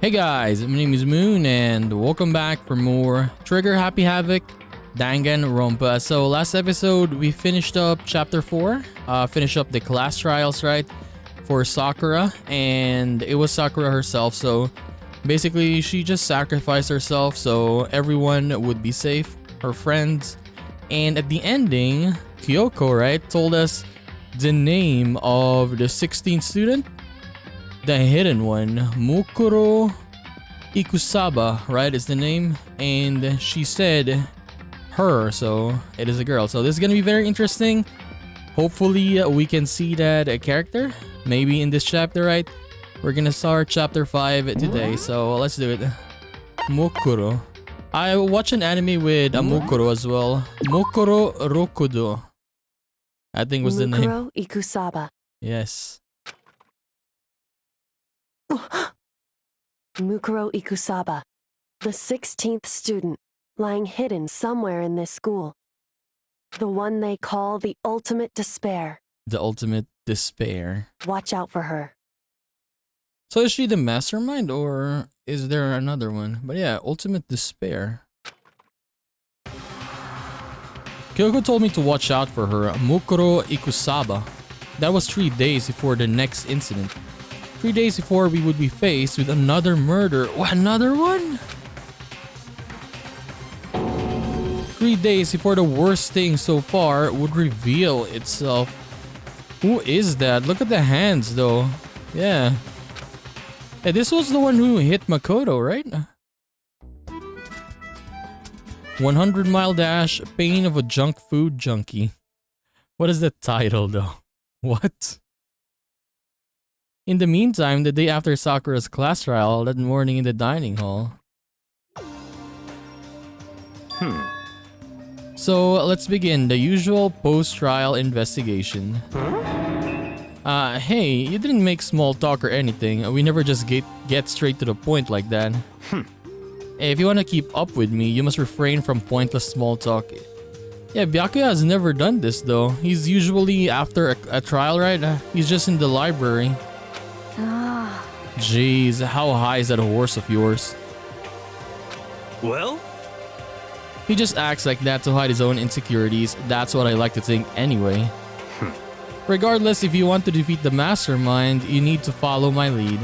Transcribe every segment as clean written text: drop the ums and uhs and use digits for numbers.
Hey guys, my name is Moon and welcome back for more Trigger Happy Havoc Danganronpa. So last episode we finished up chapter 4, finished up the class trials, right, for Sakura, and it was Sakura herself. So basically she just sacrificed herself so everyone would be safe, her friends. And at the ending, Kyoko, right, told us the name of the 16th student. The hidden one, Mukuro Ikusaba, right, is the name, and she said her, so it is a girl. So this is gonna be very interesting. Hopefully we can see that character maybe in this chapter, right? We're gonna start chapter 5 today, so let's do it. Mukuro. I watched an anime with Mukuro as well. Mukuro Rokudo, I think was the name. Mukuro Ikusaba. Yes. Mukuro Ikusaba, the 16th student, lying hidden somewhere in this school. The one they call the ultimate despair. The ultimate despair. Watch out for her. So is she the mastermind or is there another one? But yeah, ultimate despair. Kyoko told me to watch out for her, Mukuro Ikusaba. That was 3 days before the next incident. 3 days before we would be faced with another murder. What, another one? 3 days before the worst thing so far would reveal itself. Who is that? Look at the hands though. Yeah. Hey, this was the one who hit Makoto, right? 100-mile dash, pain of a junk food junkie. What is the title though? What? In the meantime, the day after Sakura's class trial, that morning in the dining hall. So let's begin the usual post-trial investigation. Hey, you didn't make small talk or anything. We never just get straight to the point like that. Hey, if you want to keep up with me, you must refrain from pointless small talk. Yeah, Byakuya has never done this though. He's usually after a trial, right? He's just in the library. Jeez, how high is that horse of yours? Well? He just acts like that to hide his own insecurities. That's what I like to think anyway. Regardless, if you want to defeat the mastermind, you need to follow my lead.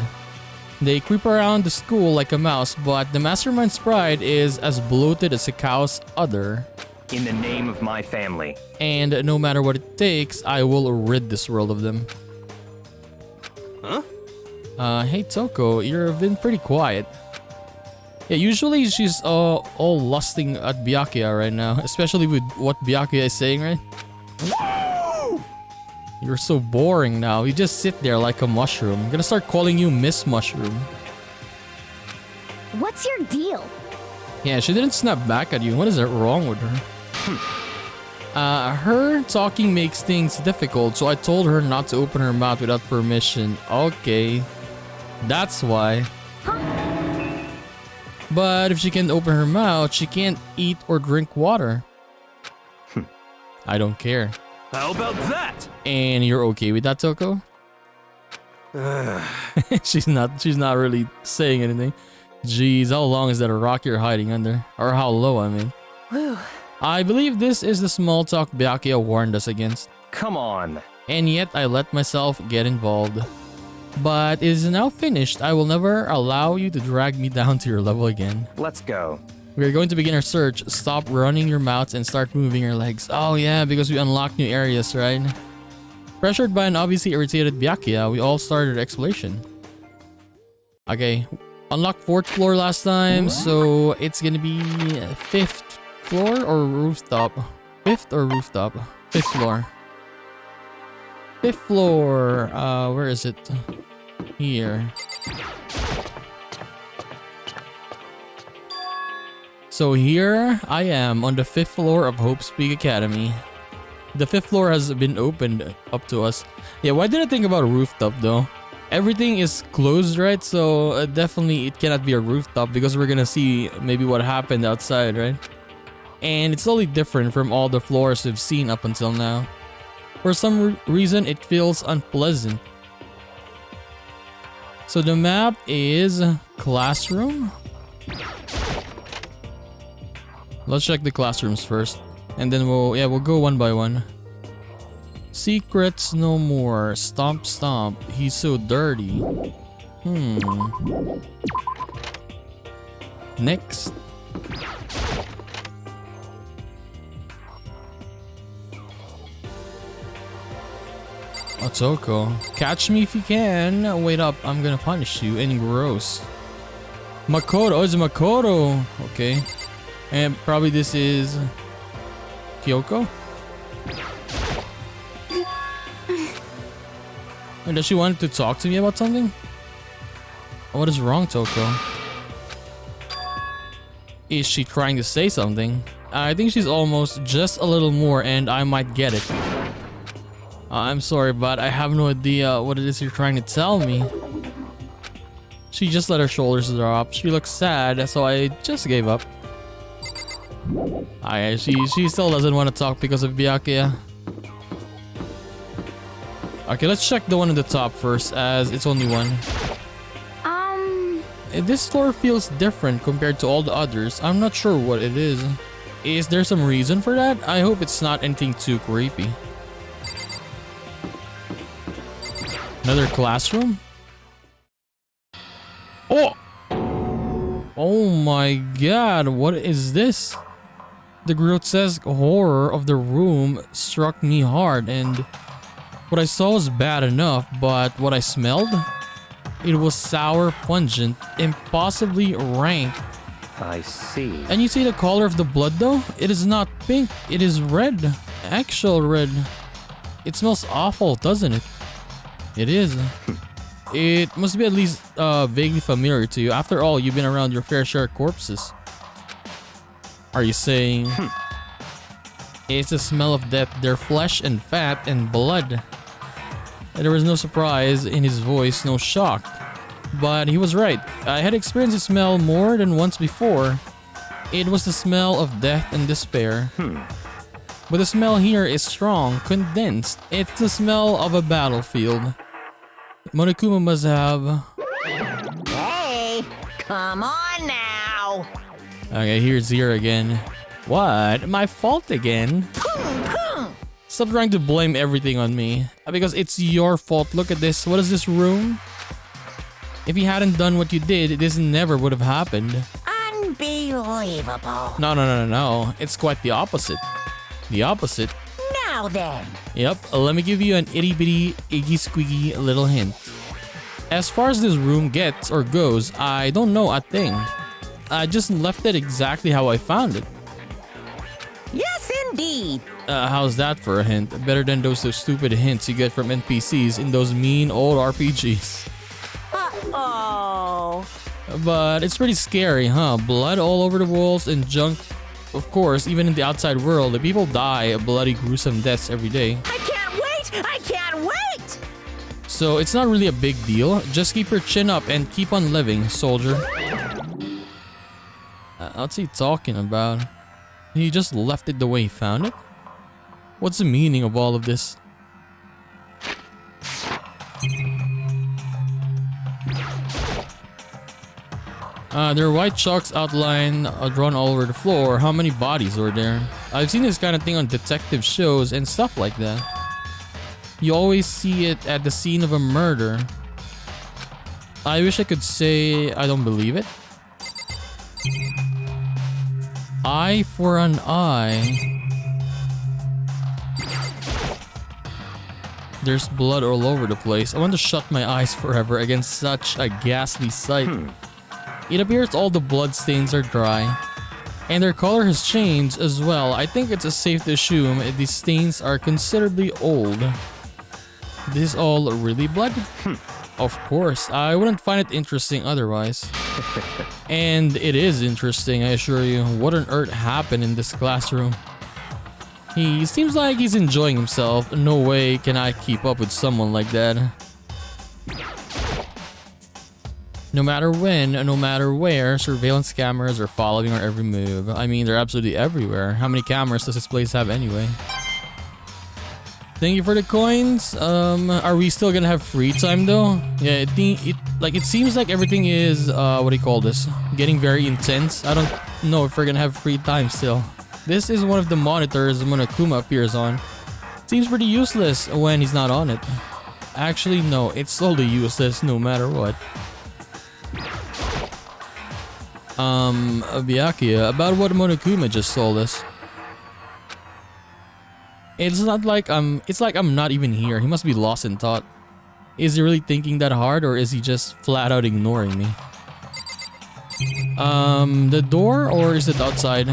They creep around the school like a mouse, but the mastermind's pride is as bloated as a cow's udder. In the name of my family. And no matter what it takes, I will rid this world of them. Huh? Hey Toko, you've been pretty quiet. Yeah, usually she's all lusting at Byakuya right now, especially with what Byakuya is saying, right? Whoa! You're so boring now. You just sit there like a mushroom. I'm gonna start calling you Miss Mushroom. What's your deal? Yeah, she didn't snap back at you. What is wrong with her? Her talking makes things difficult, so I told her not to open her mouth without permission. Okay. That's why. But if she can't open her mouth, she can't eat or drink water. I don't care. How about that? And you're okay with that, Toko? She's not really saying anything. Jeez, how long is that rock you're hiding under? Or how low, I mean. Whew. I believe this is the small talk Byakuya warned us against. Come on. And yet I let myself get involved. But it is now finished. I will never allow you to drag me down to your level again. Let's go. We are going to begin our search. Stop running your mouths and start moving your legs. Oh yeah, because we unlocked new areas, right? Pressured by an obviously irritated Byakuya, we all started exploration. Okay, unlocked 4th floor last time, so it's gonna be 5th floor or rooftop? 5th or rooftop? 5th floor. 5th floor, where is it? Here. So here I am on the 5th floor of Hope's Peak Academy. The 5th floor has been opened up to us. Yeah, why did I think about a rooftop though? Everything is closed, right? So definitely it cannot be a rooftop because we're gonna see maybe what happened outside, right? And it's totally different from all the floors we've seen up until now. For some reason, it feels unpleasant. So the map is classroom. Let's check the classrooms first. And then we'll go one by one. Secrets no more. Stomp stomp. He's so dirty. Next. Otoko. Catch me if you can. Wait up, I'm gonna punish you. And gross. Makoto. Oh, it's Makoto. Okay. And probably this is Kyoko. And does she want to talk to me about something? What is wrong, Toko? Is she trying to say something? I think she's almost just a little more and I might get it. I'm sorry, but I have no idea what it is you're trying to tell me. She just let her shoulders drop. She looks sad, so I just gave up. She still doesn't want to talk because of Byakuya. Okay, let's check the one at the top first, as it's only one. This floor feels different compared to all the others. I'm not sure what it is. Is there some reason for that? I hope it's not anything too creepy. Another classroom? Oh! Oh my god, what is this? The grotesque horror of the room struck me hard, and what I saw was bad enough, but what I smelled? It was sour, pungent, impossibly rank. I see. And you see the color of the blood though? It is not pink, it is red. Actual red. It smells awful, doesn't it? It is. It must be at least vaguely familiar to you. After all, you've been around your fair share of corpses. Are you saying it's the smell of death, their flesh and fat and blood? And there was no surprise in his voice, no shock. But he was right. I had experienced the smell more than once before. It was the smell of death and despair. But the smell here is strong, condensed. It's the smell of a battlefield. Monokuma must have... Hey, come on now. Okay, here's here again. What? My fault again? Stop trying to blame everything on me. Because it's your fault. Look at this. What is this room? If you hadn't done what you did, this never would have happened. Unbelievable. No. It's quite the opposite. The opposite. Now then. Yep, let me give you an itty bitty, iggy squeaky little hint. As far as this room gets or goes, I don't know a thing. I just left it exactly how I found it. Yes, indeed. How's that for a hint? Better than those stupid hints you get from NPCs in those mean old RPGs. Uh-oh. But it's pretty scary, huh? Blood all over the walls and junk. Of course, even in the outside world, the people die bloody, gruesome deaths every day. I can't wait! I can't wait! So it's not really a big deal. Just keep your chin up and keep on living, soldier. What's he talking about? He just left it the way he found it? What's the meaning of all of this? There are white chalks outline drawn all over the floor. How many bodies were there? I've seen this kind of thing on detective shows and stuff like that. You always see it at the scene of a murder. I wish I could say I don't believe it. Eye for an eye. There's blood all over the place. I want to shut my eyes forever against such a ghastly sight. It appears all the blood stains are dry. And their color has changed as well. I think it's safe to assume these stains are considerably old. This all really blood? Of course, I wouldn't find it interesting otherwise. And it is interesting, I assure you. What on earth happened in this classroom? He seems like he's enjoying himself. No way can I keep up with someone like that. No matter when, no matter where, surveillance cameras are following our every move. I mean, they're absolutely everywhere. How many cameras does this place have anyway? Thank you for the coins. Are we still gonna have free time though? Yeah, it seems like everything is what do you call this? Getting very intense. I don't know if we're gonna have free time still. This is one of the monitors Monokuma appears on. Seems pretty useless when he's not on it. Actually, no, it's totally useless no matter what. Byakuya, about what Monokuma just told us. It's like I'm not even here. He must be lost in thought. Is he really thinking that hard, or is he just flat out ignoring me? The door, or is it outside?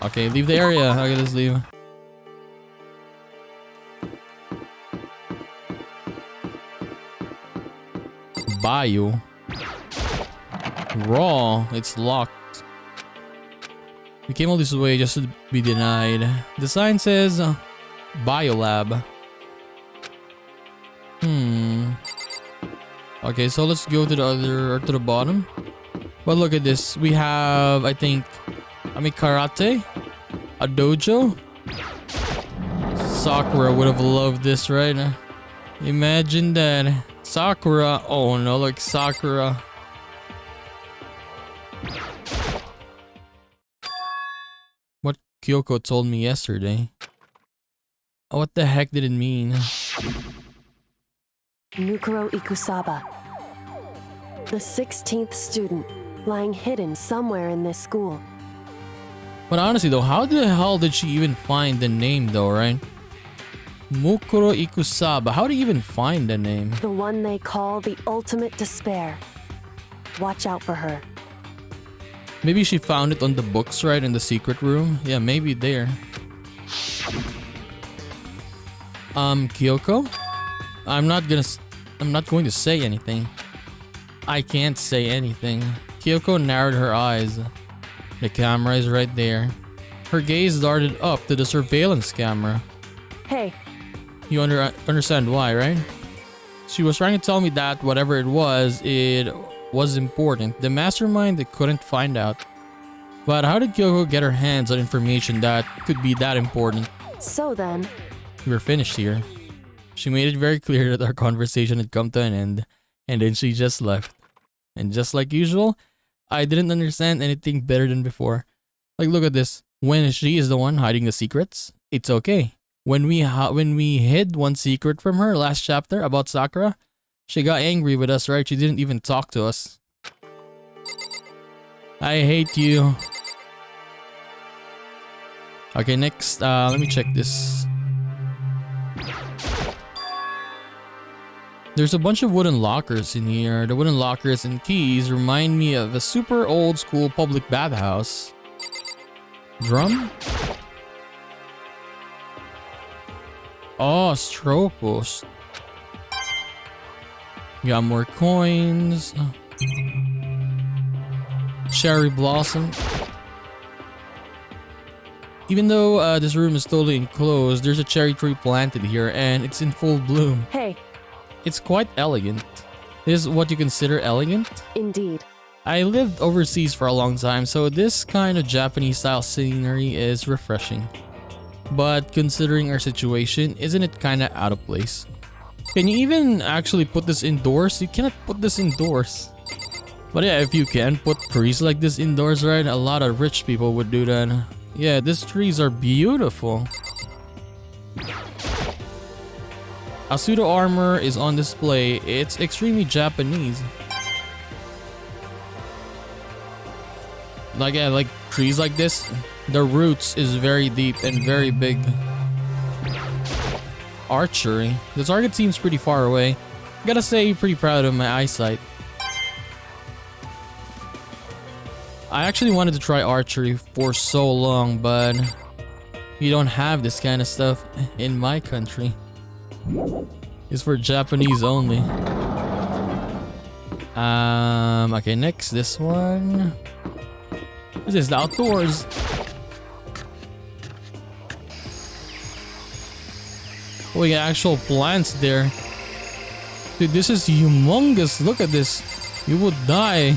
Okay, leave the area. Okay, let's leave. Bio. Raw. It's locked. We came all this way just to be denied. The sign says Biolab. Okay, so let's go to the bottom. But look at this. We have, I think, karate, a dojo. Sakura would have loved this, right? Imagine that. Sakura. Oh no, look, Sakura. What Kyoko told me yesterday. What the heck did it mean? Mukuro Ikusaba. The 16th student, lying hidden somewhere in this school. But honestly though, how the hell did she even find the name though, right? Mukuro Ikusaba. How do you even find the name? The one they call the ultimate despair. Watch out for her. Maybe she found it on the books, right? In the secret room? Yeah, maybe there. Kyoko? I'm not going to say anything. I can't say anything. Kyoko narrowed her eyes. The camera is right there. Her gaze darted up to the surveillance camera. Hey. You understand why, right? She was trying to tell me that whatever it was important. The mastermind couldn't find out. But how did Kyoko get her hands on information that could be that important? So then... We're finished here. She made it very clear that our conversation had come to an end, and then she just left. And just like usual, I didn't understand anything better than before. Like, look at this. When she is the one hiding the secrets, it's okay. When we hid one secret from her last chapter about Sakura, she got angry with us, right? She didn't even talk to us. I hate you. Okay, next, let me check this. There's a bunch of wooden lockers in here. The wooden lockers and keys remind me of a super old school public bathhouse. Drum? Oh, Stropos. Got more coins. Cherry blossom. Even though this room is totally enclosed, there's a cherry tree planted here and it's in full bloom. Hey. It's quite elegant. This is what you consider elegant? Indeed. I lived overseas for a long time, so this kind of Japanese style scenery is refreshing. But considering our situation, isn't it kind of out of place? Can you even actually put this indoors? You cannot put this indoors. But yeah, if you can put trees like this indoors, right? A lot of rich people would do that. Yeah, these trees are beautiful. A pseudo armor is on display. It's extremely Japanese. Like, yeah, like trees like this, the roots is very deep and very big. Archery. The target seems pretty far away. Gotta say, pretty proud of my eyesight. I actually wanted to try archery for so long, but you don't have this kind of stuff in my country. It's for Japanese only. Okay, next, this one. This is the outdoors. Oh, we got actual plants there. Dude, this is humongous. Look at this. You would die.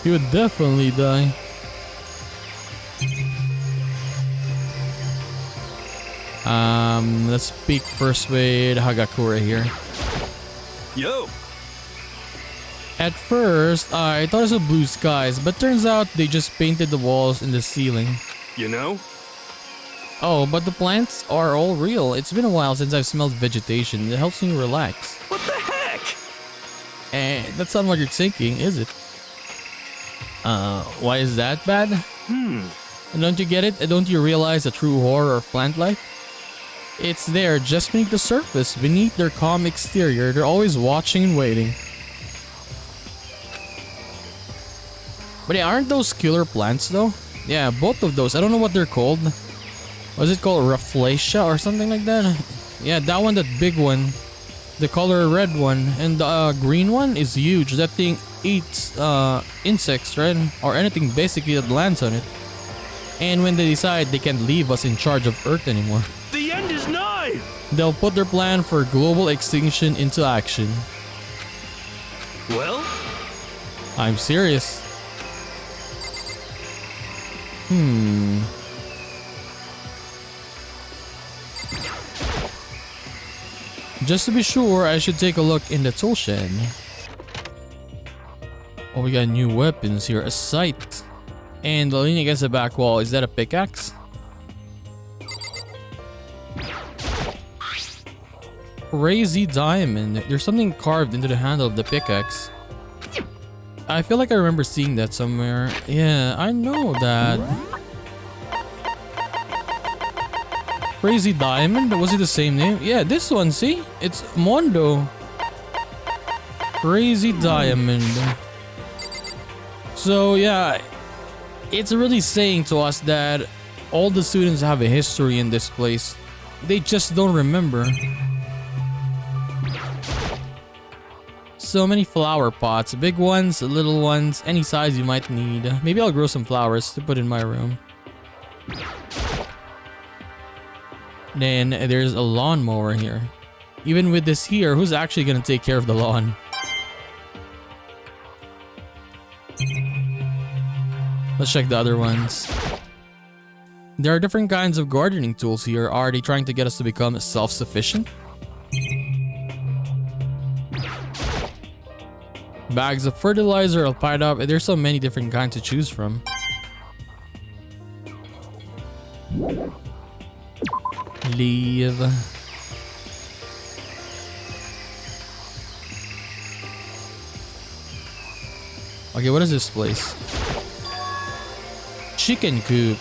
You would definitely die. Let's speak first with Hagakure here. Yo! At first, I thought it was blue skies, but turns out they just painted the walls and the ceiling. You know? Oh, but the plants are all real. It's been a while since I've smelled vegetation. It helps me relax. What the heck? That's not what you're thinking, is it? Why is that bad? Don't you get it? Don't you realize the true horror of plant life? It's there, just beneath the surface, beneath their calm exterior. They're always watching and waiting. But yeah, aren't those killer plants though? Yeah, both of those. I don't know what they're called. Was it called Rafflesia or something like that? Yeah, that one, that big one. The color red one. And the green one is huge. That thing eats insects, right? Or anything basically that lands on it. And when they decide they can't leave us in charge of Earth anymore, The end is nigh! they'll put their plan for global extinction into action. Well? I'm serious. Just to be sure, I should take a look in the tool shed. Oh, we got new weapons here. A sight. And leaning against the back wall. Is that a pickaxe? Crazy diamond. There's something carved into the handle of the pickaxe. I feel like I remember seeing that somewhere. Yeah, I know that. Crazy diamond? Was it the same name? Yeah, this one, see? It's Mondo. Crazy diamond. So yeah, it's really saying to us that all the students have a history in this place. They just don't remember. So many flower pots, big ones, little ones, any size you might need. Maybe I'll grow some flowers to put in my room. Then there's a lawnmower here. Even with this here, who's actually gonna take care of the lawn? Let's check the other ones. There are different kinds of gardening tools here. Are they trying to get us to become self-sufficient? Bags of fertilizer all piled up. There's so many different kinds to choose from. Leave. Okay, what is this place? Chicken coop.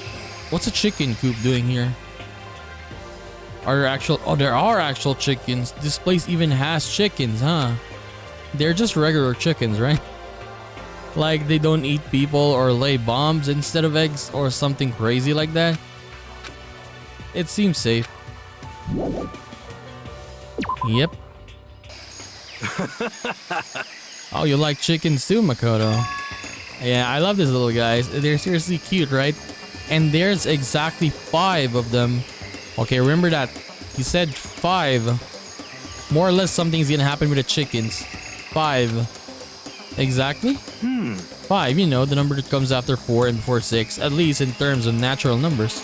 What's a chicken coop doing here? Are there actual... Oh, there are actual chickens. This place even has chickens, huh? They're just regular chickens, right? Like they don't eat people or lay bombs instead of eggs or something crazy like that. It seems safe. Yep. Oh, you like chickens too, Makoto? Yeah, I love these little guys. They're seriously cute, right? And there's exactly 5 of them. Okay, remember that. He said 5. More or less something's gonna happen with the chickens. 5. Exactly? 5, you know, the number that comes after 4 and before 6, at least in terms of natural numbers.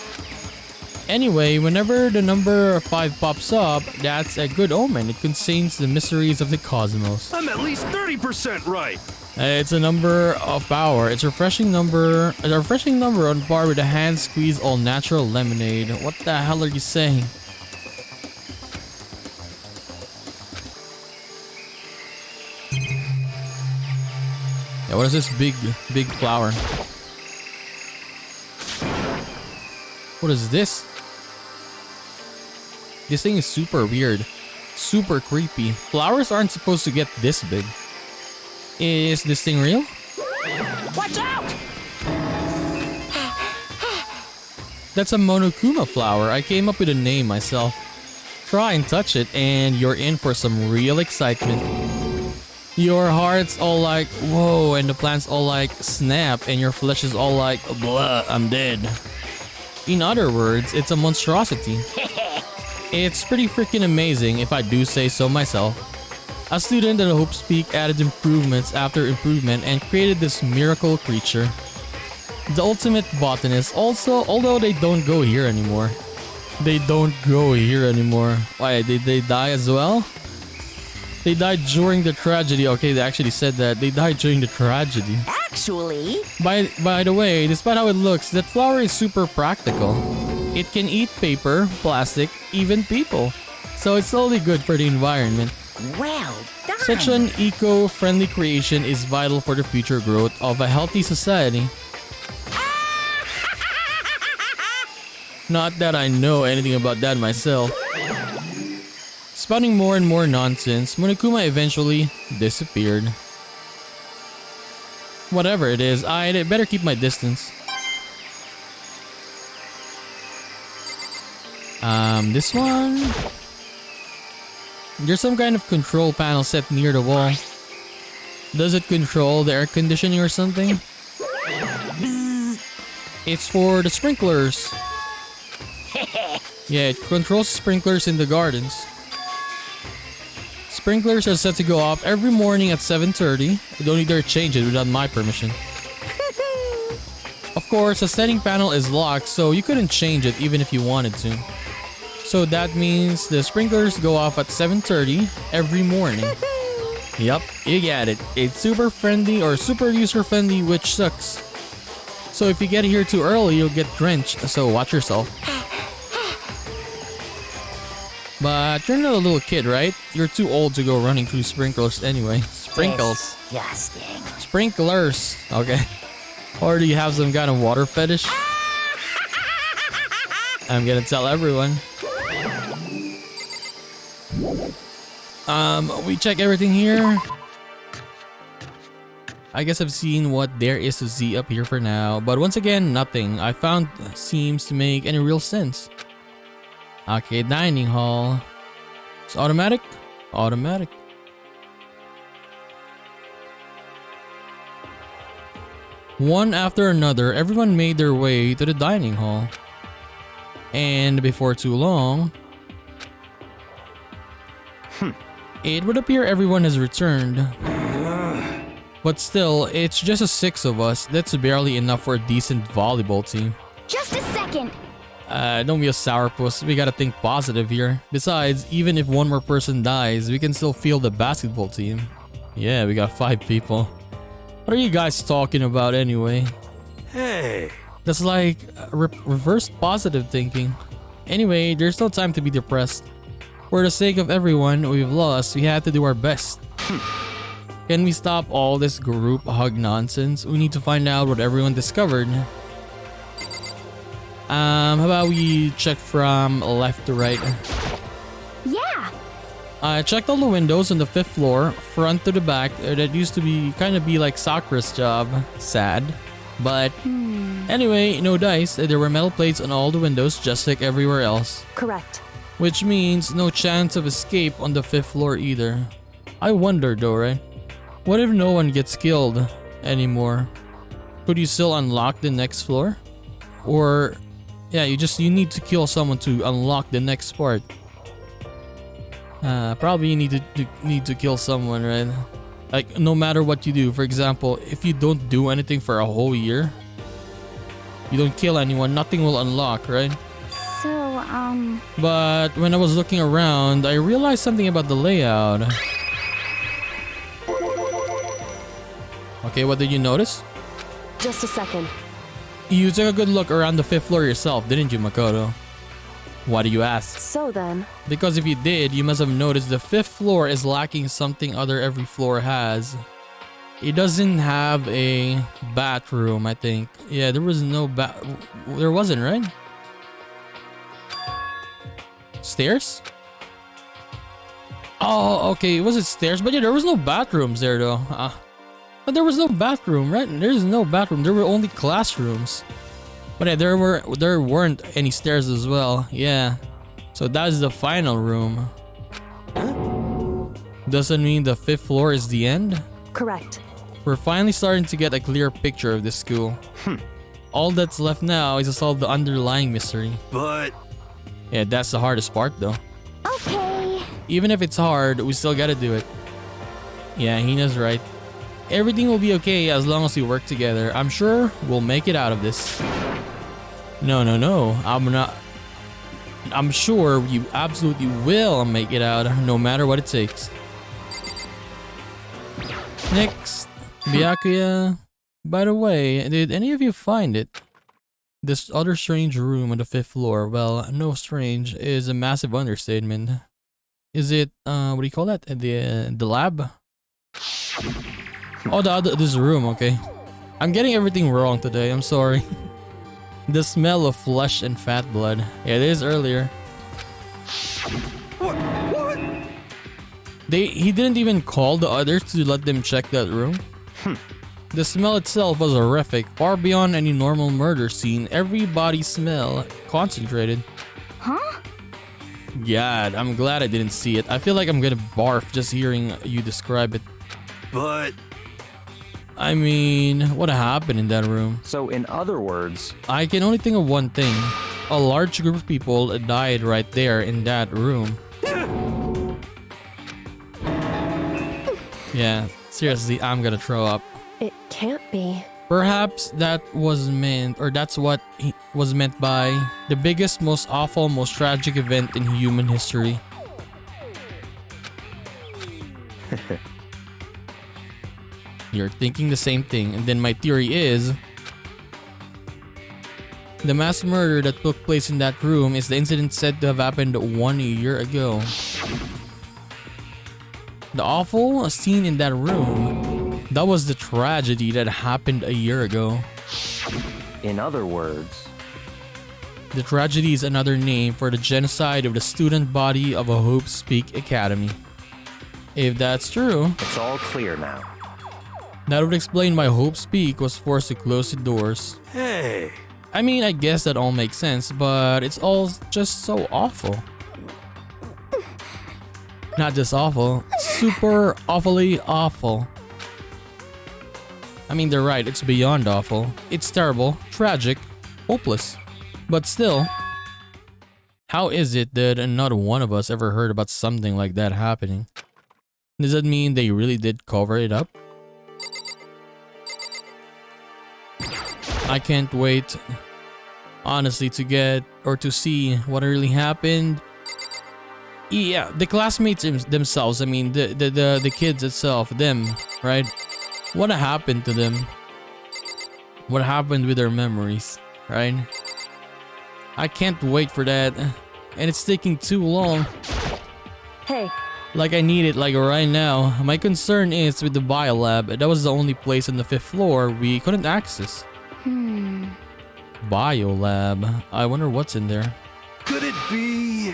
Anyway, whenever the number 5 pops up, that's a good omen. It contains the mysteries of the cosmos. I'm at least 30% right! It's a number of power. It's a refreshing number on par with a hand squeeze all natural lemonade. What the hell are you saying? Yeah, what is this big flower? What is this? This thing is super weird. Super creepy. Flowers aren't supposed to get this big. Is this thing real? Watch out! That's a Monokuma flower. I came up with a name myself. Try and touch it and you're in for some real excitement. Your heart's all like, whoa, and the plant's all like, snap, and your flesh is all like, blah, I'm dead. In other words, it's a monstrosity. It's pretty freaking amazing if I do say so myself. A student at Hope's Peak added improvements after improvement and created this miracle creature. The ultimate botanist also, although they don't go here anymore. They don't go here anymore. Why, did they die as well? They died during the tragedy. Okay, they actually said that. They died during the tragedy. Actually, By the way, despite how it looks, that flower is super practical. It can eat paper, plastic, even people. So it's only good for the environment. well done. Such an eco-friendly creation is vital for the future growth of a healthy society. Not that I know anything about that myself. Spouting more and more nonsense, Monokuma eventually disappeared. Whatever it is, I'd better keep my distance. This one? There's some kind of control panel set near the wall. Does it control the air conditioning or something? It's for the sprinklers. Yeah, it controls sprinklers in the gardens. Sprinklers are set to go off every morning at 7:30. You don't need to change it without my permission. Of course, the setting panel is locked, so you couldn't change it even if you wanted to. So that means the sprinklers go off at 7:30 every morning. Yup, you get it. It's super friendly or super user friendly, which sucks. So if you get here too early, you'll get drenched, so watch yourself. But you're not a little kid, right? You're too old to go running through sprinklers anyway. Sprinkles. Disgusting. Sprinklers. Okay. Or do you have some kind of water fetish? I'm gonna tell everyone. We check everything here. I guess I've seen what there is to see up here for now. But once again, nothing I found seems to make any real sense. Okay, dining hall. It's automatic? Automatic. One after another, everyone made their way to the dining hall. And before too long, it would appear everyone has returned. But still, it's just the 6 of us. That's barely enough for a decent volleyball team. Just a second. Don't be a sourpuss. We gotta think positive here. Besides, even if one more person dies, we can still field the basketball team. Yeah, we got 5 people. What are you guys talking about anyway? Hey. That's like reverse positive thinking. Anyway, there's no time to be depressed. For the sake of everyone we've lost, we had to do our best. Can we stop all this group hug nonsense? We need to find out what everyone discovered. How about we check from left to right? Yeah. I checked all the windows on the 5th floor, front to the back. That used to be kind of be like Sakura's job. Sad. But anyway, no dice. There were metal plates on all the windows just like everywhere else. Correct. Which means no chance of escape on the 5th floor either. I wonder though, right? What if no one gets killed anymore? Could you still unlock the next floor? Or yeah, you need to kill someone to unlock the next part. Probably you need to kill someone, right? Like no matter what you do. For example, if you don't do anything for a whole year, you don't kill anyone, nothing will unlock, right? So, But when I was looking around, I realized something about the layout. Okay, what did you notice? Just a second. You took a good look around the 5th floor yourself, didn't you, Makoto? Why do you ask? So then, Because if you did, you must have noticed the 5th floor is lacking something other every floor has. It doesn't have a bathroom, I think. Yeah, there was no there wasn't, right? Stairs? Oh, okay, was it stairs? But yeah, there was no bathrooms there though. But there was no bathroom, right? There's no bathroom. There were only classrooms. But yeah, there weren't any stairs as well. Yeah. So that's the final room. Doesn't mean the 5th floor is the end? correct. We're finally starting to get a clear picture of this school. All that's left now is to solve the underlying mystery. But Yeah, that's the hardest part though. Okay. Even if it's hard, we still gotta do it. Yeah, Hina's right. Everything will be okay as long as we work together. I'm sure we'll make it out of this. No, I'm not. I'm sure you absolutely will make it out, no matter what it takes. Next, Byakuya. By the way, did any of you find it? This other strange room on the 5th floor. Well, no strange is a massive understatement. Is it, what do you call that? The lab? Oh, this room, okay. I'm getting everything wrong today, I'm sorry. The smell of flesh and fat blood. Yeah, it is earlier. What? He didn't even call the others to let them check that room. The smell itself was horrific, far beyond any normal murder scene. Every body smell concentrated. Huh? God, I'm glad I didn't see it. I feel like I'm gonna barf just hearing you describe it. But I mean, what happened in that room? So, in other words, I can only think of one thing. A large group of people died right there in that room. Yeah, seriously, I'm gonna throw up. It can't be. Perhaps that was meant, or that's what was meant by the biggest, most awful, most tragic event in human history. You're thinking the same thing, and then my theory is the mass murder that took place in that room is the incident said to have happened 1 year ago. The awful scene in that room, that was the tragedy that happened a year ago. in other words, The tragedy is another name for the genocide of the student body of a Hope Speak Academy. If that's true, it's all clear now. that would explain why Hope Speak was forced to close the doors. hey, I mean, I guess that all makes sense, but it's all just so awful. Not just awful, super awfully awful. I mean, they're right, it's beyond awful. It's terrible, tragic, hopeless. But still, how is it that not one of us ever heard about something like that happening? Does that mean they really did cover it up? I can't wait, honestly, to get or to see what really happened. Yeah, the classmates themselves, I mean, the kids itself, them, right? What happened to them? What happened with their memories, right? I can't wait for that, and it's taking too long. Hey, Like I need it like right now. My concern is with the biolab. That was the only place on the 5th floor we couldn't access. Biolab. I wonder what's in there. could it be?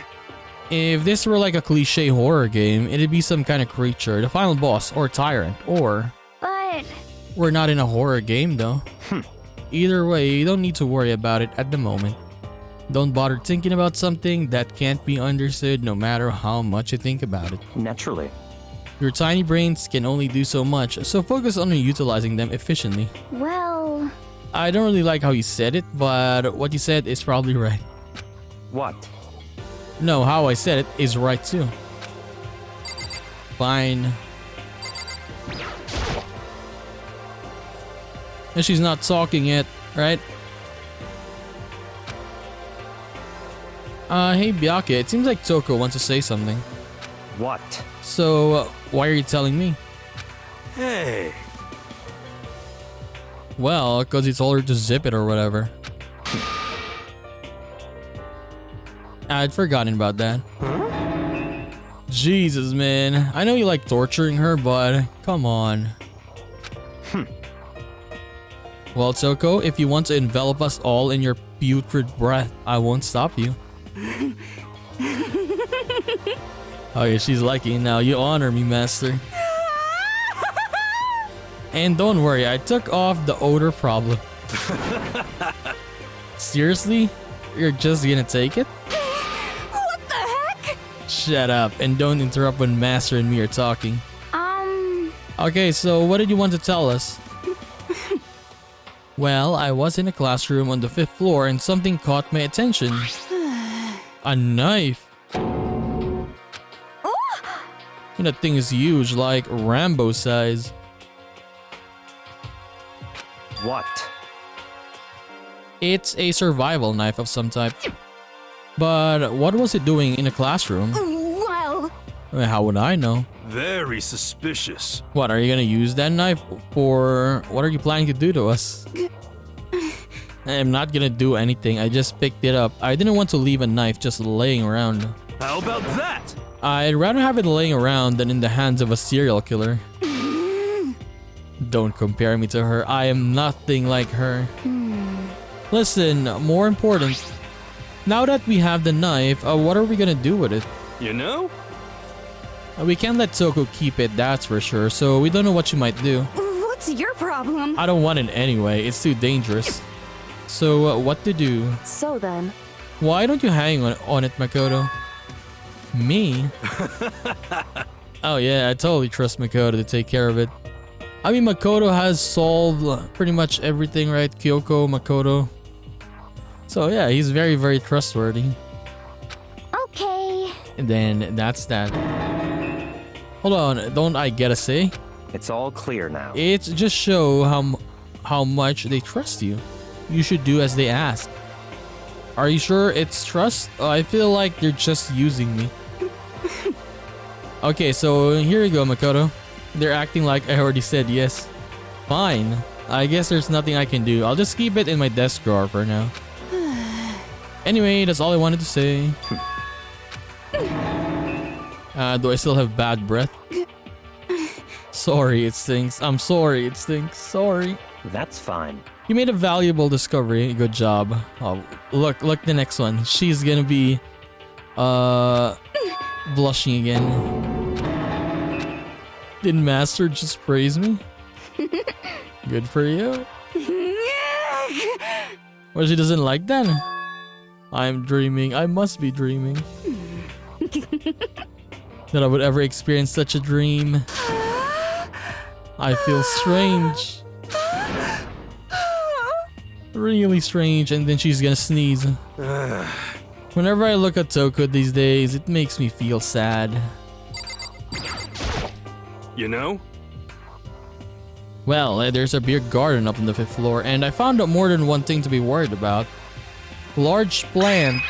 If this were like a cliche horror game, it'd be some kind of creature, the final boss, or tyrant, or... But We're not in a horror game though. Either way, you don't need to worry about it at the moment. Don't bother thinking about something that can't be understood no matter how much you think about it. Naturally. Your tiny brains can only do so much, so focus on utilizing them efficiently. well, I don't really like how you said it, but what you said is probably right. What? No, how I said it is right too. Fine. And she's not talking yet, right? Hey Byakuya, it seems like Toko wants to say something. What? So, why are you telling me? Hey, Well, because he told her to zip it or whatever. I'd forgotten about that. Jesus, man. I know you like torturing her, but come on. Well, Toko, if you want to envelop us all in your putrid breath, I won't stop you. Oh yeah, she's liking it now. You honor me, master. And don't worry, I took off the odor problem. Seriously? You're just gonna take it? what the heck? Shut up and don't interrupt when Master and me are talking. Okay, so what did you want to tell us? Well, I was in a classroom on the 5th floor and something caught my attention. A knife. And that thing is huge, like Rambo size. What? It's a survival knife of some type. But what was it doing in a classroom? Well, How would I know? Very suspicious. What, are you gonna use that knife? Or what are you planning to do to us? I'm not gonna do anything. I just picked it up. I didn't want to leave a knife just laying around. How about that? I'd rather have it laying around than in the hands of a serial killer. Don't compare me to her. I am nothing like her. Listen, more important. Now that we have the knife, what are we gonna do with it? You know? We can't let Toko keep it, that's for sure. So we don't know what she might do. what's your problem? I don't want it anyway. It's too dangerous. So what to do? So then, Why don't you hang on it, Makoto? Me? Oh yeah, I totally trust Makoto to take care of it. I mean, Makoto has solved pretty much everything, right? Kyoko, Makoto. So yeah, he's very, very trustworthy. Okay. And then that's that. Hold on, don't I get a say? It's all clear now. It's just show how much they trust you. You should do as they ask. Are you sure it's trust? I feel like they're just using me. Okay, so here you go, Makoto. They're acting like I already said yes. Fine. I guess there's nothing I can do. I'll just keep it in my desk drawer for now. Anyway, that's all I wanted to say. Do I still have bad breath? Sorry, it stinks. I'm sorry, it stinks. Sorry. That's fine. You made a valuable discovery. Good job. Oh, look the next one. She's gonna be blushing again. Did Master just praise me? Good for you. Well, she doesn't like that. I'm dreaming. I must be dreaming. That I would ever experience such a dream. I feel strange. Really strange, and then she's gonna sneeze. Whenever I look at Toko these days, it makes me feel sad. You know? Well, there's a beer garden up on the 5th floor, and I found out more than one thing to be worried about. Large plant.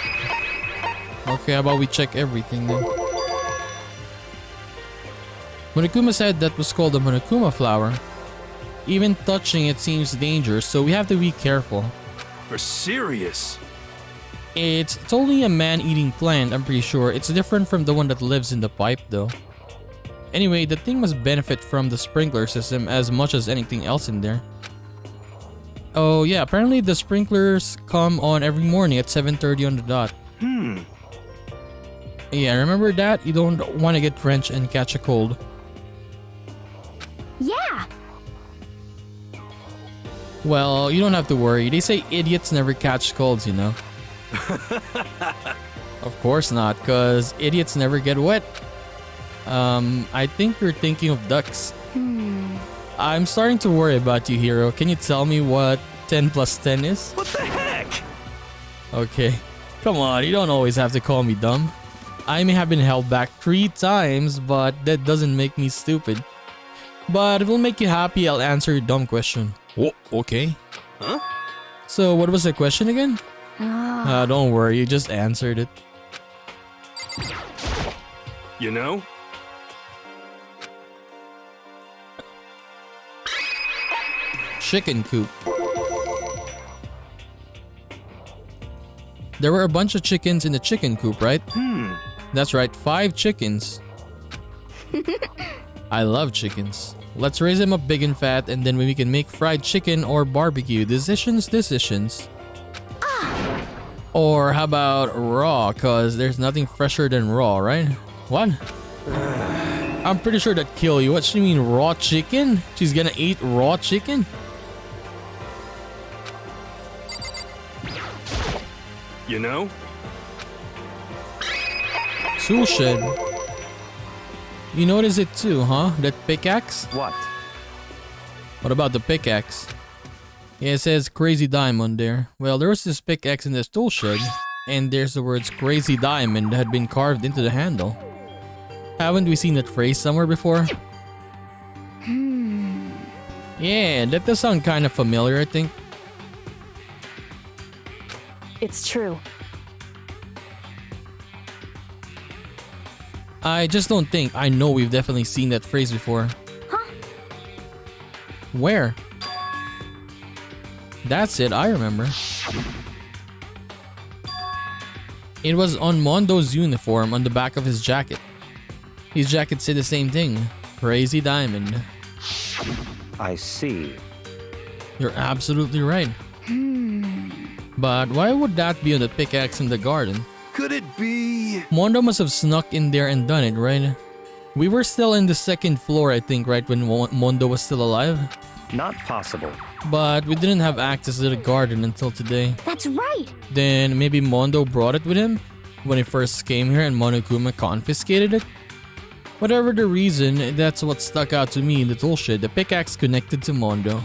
Okay, how about we check everything then? Monokuma said that was called the Monokuma flower. Even touching it seems dangerous, so we have to be careful. For serious? It's totally a man-eating plant, I'm pretty sure. It's different from the one that lives in the pipe though. Anyway, the thing must benefit from the sprinkler system as much as anything else in there. Oh yeah, apparently the sprinklers come on every morning at 7:30 on the dot. Yeah, remember that? You don't want to get drenched and catch a cold. Yeah. Well, you don't have to worry. They say idiots never catch colds, you know. Of course not, cause idiots never get wet. I think you're thinking of ducks. I'm starting to worry about you, Hiro. Can you tell me what 10 plus 10 is? What the heck? Okay. Come on, you don't always have to call me dumb. I may have been held back 3 times, but that doesn't make me stupid. But if it'll make you happy, I'll answer your dumb question. Oh, okay. Huh? So what was the question again? Don't worry, you just answered it. You know? Chicken coop. There were a bunch of chickens in the chicken coop, right? That's right, 5 chickens. I love chickens. Let's raise them up big and fat, and then we can make fried chicken or barbecue. Decisions. Or how about raw, cause there's nothing fresher than raw, right? What? I'm pretty sure that'd kill you. What, she mean raw chicken? She's gonna eat raw chicken? You know? Tool shed. You notice it too, huh? That pickaxe? What? What about the pickaxe? Yeah, it says Crazy Diamond there. Well, there was this pickaxe in this tool shed, and there's the words Crazy Diamond that had been carved into the handle. Haven't we seen that phrase somewhere before? Yeah, that does sound kind of familiar, I think. it's true. I just don't think. I know we've definitely seen that phrase before. Huh? Where? That's it, I remember. It was on Mondo's uniform on the back of his jacket. His jacket said the same thing. Crazy Diamond. I see. You're absolutely right. But why would that be on the pickaxe in the garden? Could it be? Mondo must have snuck in there and done it, right? We were still in the second floor, I think, right when Mondo was still alive. Not possible. But we didn't have access to the garden until today. That's right. Then maybe Mondo brought it with him when he first came here and Monokuma confiscated it? Whatever the reason, that's what stuck out to me in the toolshed, the pickaxe connected to Mondo.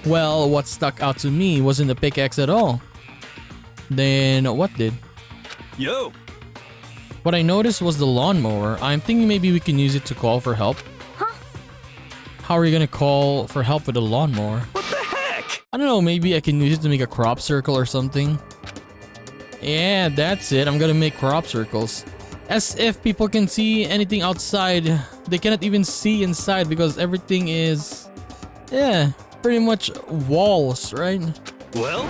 Well, what stuck out to me wasn't the pickaxe at all. Then what did? Yo! What I noticed was the lawnmower. I'm thinking maybe we can use it to call for help. Huh? How are you gonna call for help with a lawnmower? What the heck? I don't know, maybe I can use it to make a crop circle or something. Yeah, that's it. I'm gonna make crop circles. As if people can see anything outside. They cannot even see inside because everything is... yeah, pretty much walls, right? Well?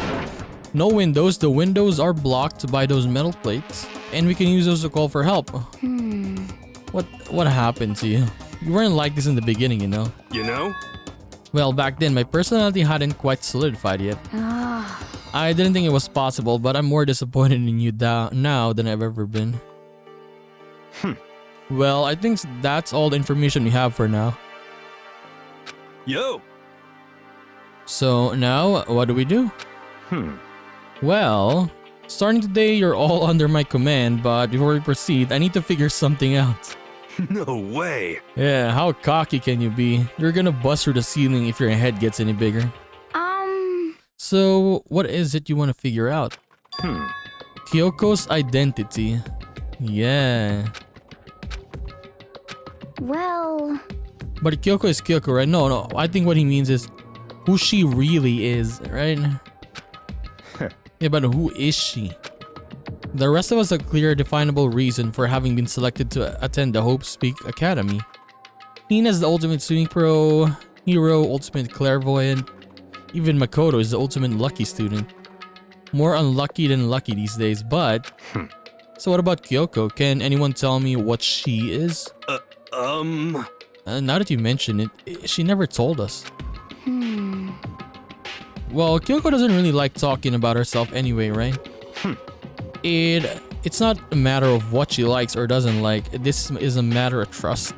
No windows. The windows are blocked by those metal plates. And we can use those to call for help. What happened to you? You weren't like this in the beginning, you know? You know? Well, back then, my personality hadn't quite solidified yet. Ah. I didn't think it was possible, but I'm more disappointed in you now than I've ever been. Well, I think that's all the information we have for now. Yo! So now, what do we do? Well, starting today, you're all under my command, but before we proceed, I need to figure something out. No way! Yeah, how cocky can you be? You're gonna bust through the ceiling if your head gets any bigger. So, what is it you want to figure out? Kyoko's identity. Yeah. Well... But Kyoko is Kyoko, right? No, I think what he means is who she really is, right? Yeah, but who is she? The rest of us have a clear, definable reason for having been selected to attend the Hope Speak Academy. Hina's the ultimate swimming pro, hero, ultimate clairvoyant. Even Makoto is the ultimate lucky student. More unlucky than lucky these days, but... So what about Kyoko? Can anyone tell me what she is? Now that you mention it, she never told us. Well, Kyoko doesn't really like talking about herself anyway, right? It's not a matter of what she likes or doesn't like. This is a matter of trust.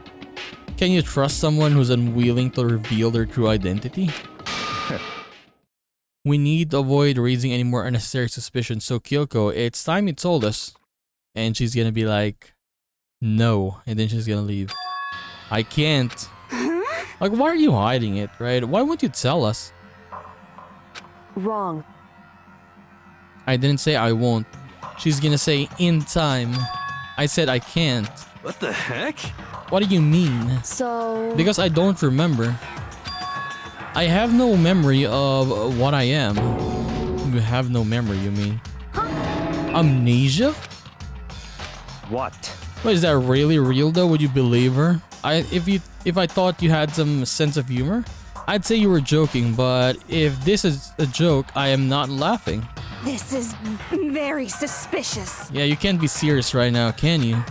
Can you trust someone who's unwilling to reveal their true identity? We need to avoid raising any more unnecessary suspicions. So Kyoko, it's time you told us. And she's gonna be like, no. And then she's gonna leave. I can't. Like, why are you hiding it, right? Why won't you tell us? Wrong. I didn't say I won't. She's gonna say in time. I said I can't. What the heck? What do you mean? So... Because I don't remember. I have no memory of what I am. You have no memory, you mean? Amnesia? What? Wait, is that really real though? Would you believe her? If I thought you had some sense of humor, I'd say you were joking, but if this is a joke, I am not laughing. This is very suspicious. Yeah, you can't be serious right now, can you?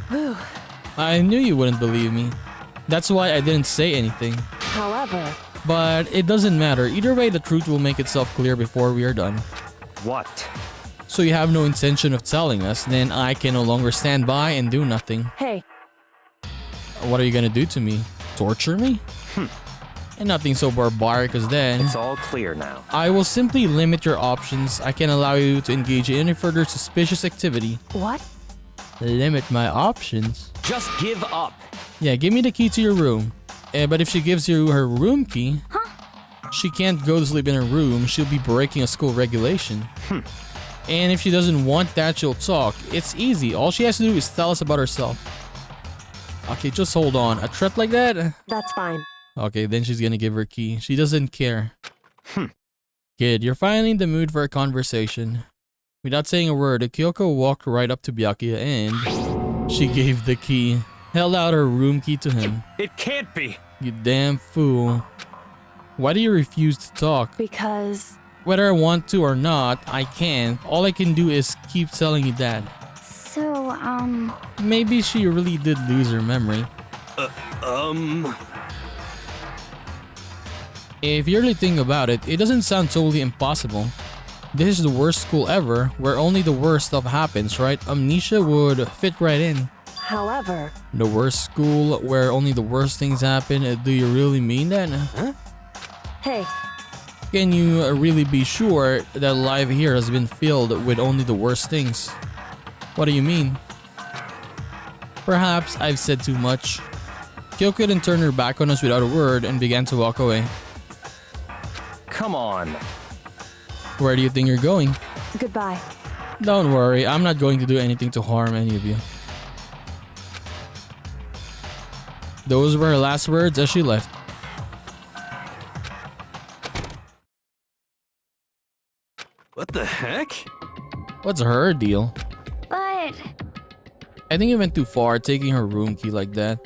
I knew you wouldn't believe me. That's why I didn't say anything. However... But it doesn't matter. Either way, the truth will make itself clear before we are done. What? So you have no intention of telling us, then I can no longer stand by and do nothing. Hey. What are you gonna do to me? Torture me? And nothing so barbaric as then. It's all clear now. I will simply limit your options. I can allow you to engage in any further suspicious activity. What? Limit my options? Just give up. Yeah, give me the key to your room. But if she gives you her room key, she can't go to sleep in her room. She'll be breaking a school regulation. And if she doesn't want that, she'll talk. It's easy. All she has to do is tell us about herself. Okay, just hold on. A threat like that? That's fine. Okay, then she's gonna give her key. She doesn't care. Kid, you're finally in the mood for a conversation. Without saying a word, Kyoko walked right up to Byakuya and She gave the key, held out her room key to him. It can't be. You damn fool. Why do you refuse to talk? Because Whether I want to or not, I can't. All I can do is keep telling you that. So, Maybe she really did lose her memory. If you really think about it, it doesn't sound totally impossible. This is the worst school ever, where only the worst stuff happens, right? Amnesia would fit right in. however, The worst school where only the worst things happen, do you really mean that? hey, Can you really be sure that life here has been filled with only the worst things? What do you mean? Perhaps I've said too much. Kyoko then turned her back on us without a word and began to walk away. Come on. Where do you think you're going? goodbye. Don't worry, I'm not going to do anything to harm any of you. Those were her last words as she left. What the heck? What's her deal? but I think it went too far taking her room key like that.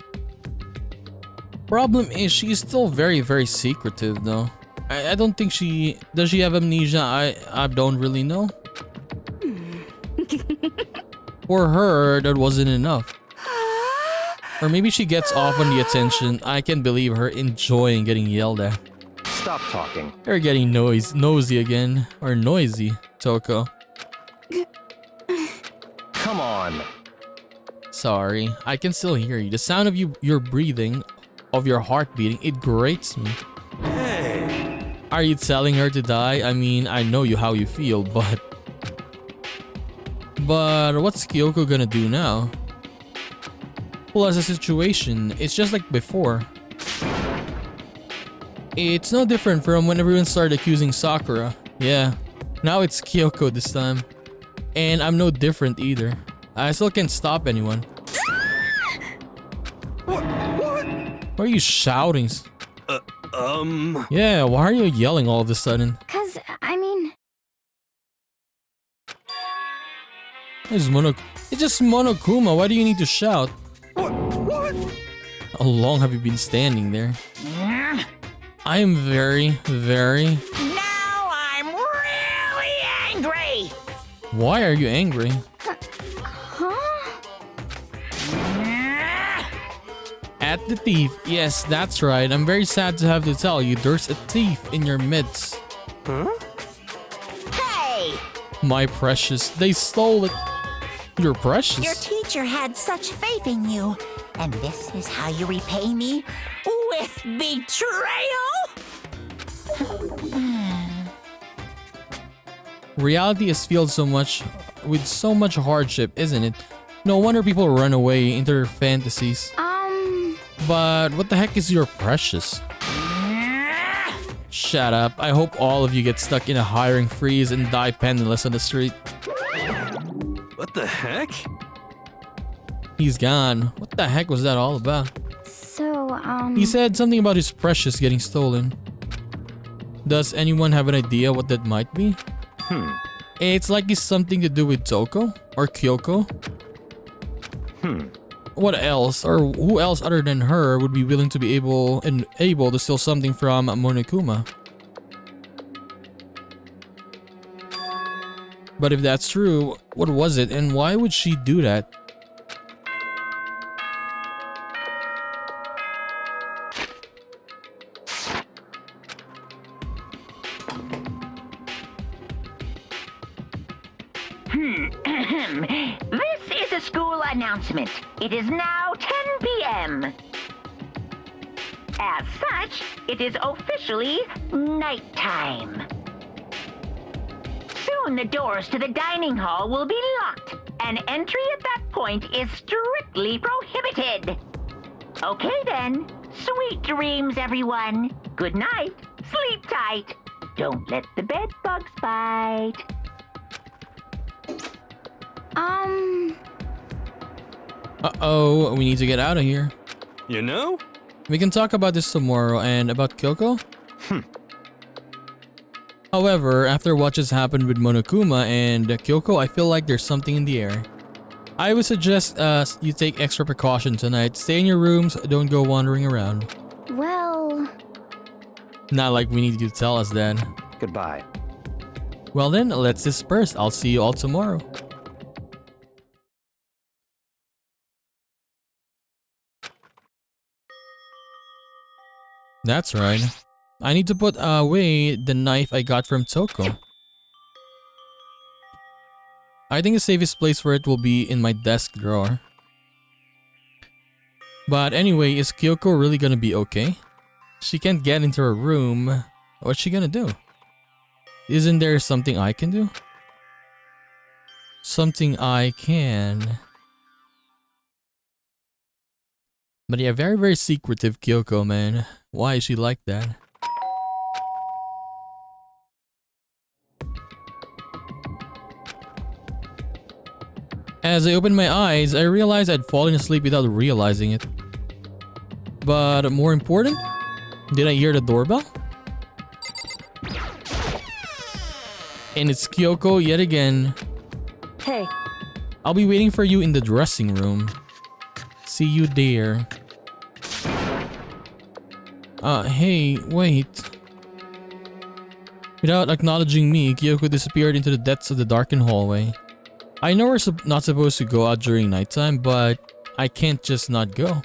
Problem is she's still very secretive though. I don't think does she have amnesia? I don't really know. For her, that wasn't enough. Or maybe she gets off on the attention. I can believe her enjoying getting yelled at. Stop talking. You're getting nosy again. Or noisy, Toko. Come on. Sorry, I can still hear you. The sound of your breathing, of your heart beating, it grates me. Hey. Are you telling her to die? I mean, I know how you feel, but what's Kyoko gonna do now? Plus the situation, it's just like before. It's no different from when everyone started accusing Sakura. Yeah, now it's Kyoko this time. And I'm no different either. I still can't stop anyone. What? Why are you shouting? Yeah, why are you yelling all of a sudden? 'cause I mean, It's just Monokuma. Why do you need to shout? What? How long have you been standing there? I am very Now I'm really angry. Why are you angry? huh? At the thief. Yes, that's right. I'm very sad to have to tell you there's a thief in your midst. Hey, My precious. They stole it. You're precious. your teacher had such faith in you. And this is how you repay me? With betrayal? Reality is filled with so much hardship, isn't it? No wonder people run away into their fantasies. But what the heck is your precious? Shut up. I hope all of you get stuck in a hiring freeze and die penniless on the street. What the heck? He's gone. What the heck was that all about? So, He said something about his precious getting stolen. Does anyone have an idea what that might be? It's like it's something to do with Toko or Kyoko. What else, or who else other than her would be willing to be able to steal something from Monokuma? But if that's true, what was it and why would she do that? This is a school announcement. It is now 10 p.m. As such, it is officially nighttime. Soon the doors to the dining hall will be locked, and entry at that point is strictly prohibited. Okay then, sweet dreams everyone. Good night, sleep tight. Don't let the bed bugs bite. Uh-oh, we need to get out of here. You know? We can talk about this tomorrow and about Kyoko. However, after what just happened with Monokuma and Kyoko, I feel like there's something in the air. I would suggest you take extra precaution tonight. Stay in your rooms, don't go wandering around. Well, Not like we need you to tell us that. Goodbye. Well then, let's disperse. I'll see you all tomorrow. That's right. I need to put away the knife I got from Toko. I think the safest place for it will be in my desk drawer. But anyway, is Kyoko really gonna be okay? She can't get into her room. What's she gonna do? Isn't there something I can do? Something I can. But yeah, very, very secretive Kyoko, man. Why is she like that? As I opened my eyes, I realized I'd fallen asleep without realizing it. But more important, did I hear the doorbell? And it's Kyoko yet again. Hey, I'll be waiting for you in the dressing room. See you there. Hey, wait. Without acknowledging me, Kyoko disappeared into the depths of the darkened hallway. I know we're not supposed to go out during nighttime, but I can't just not go.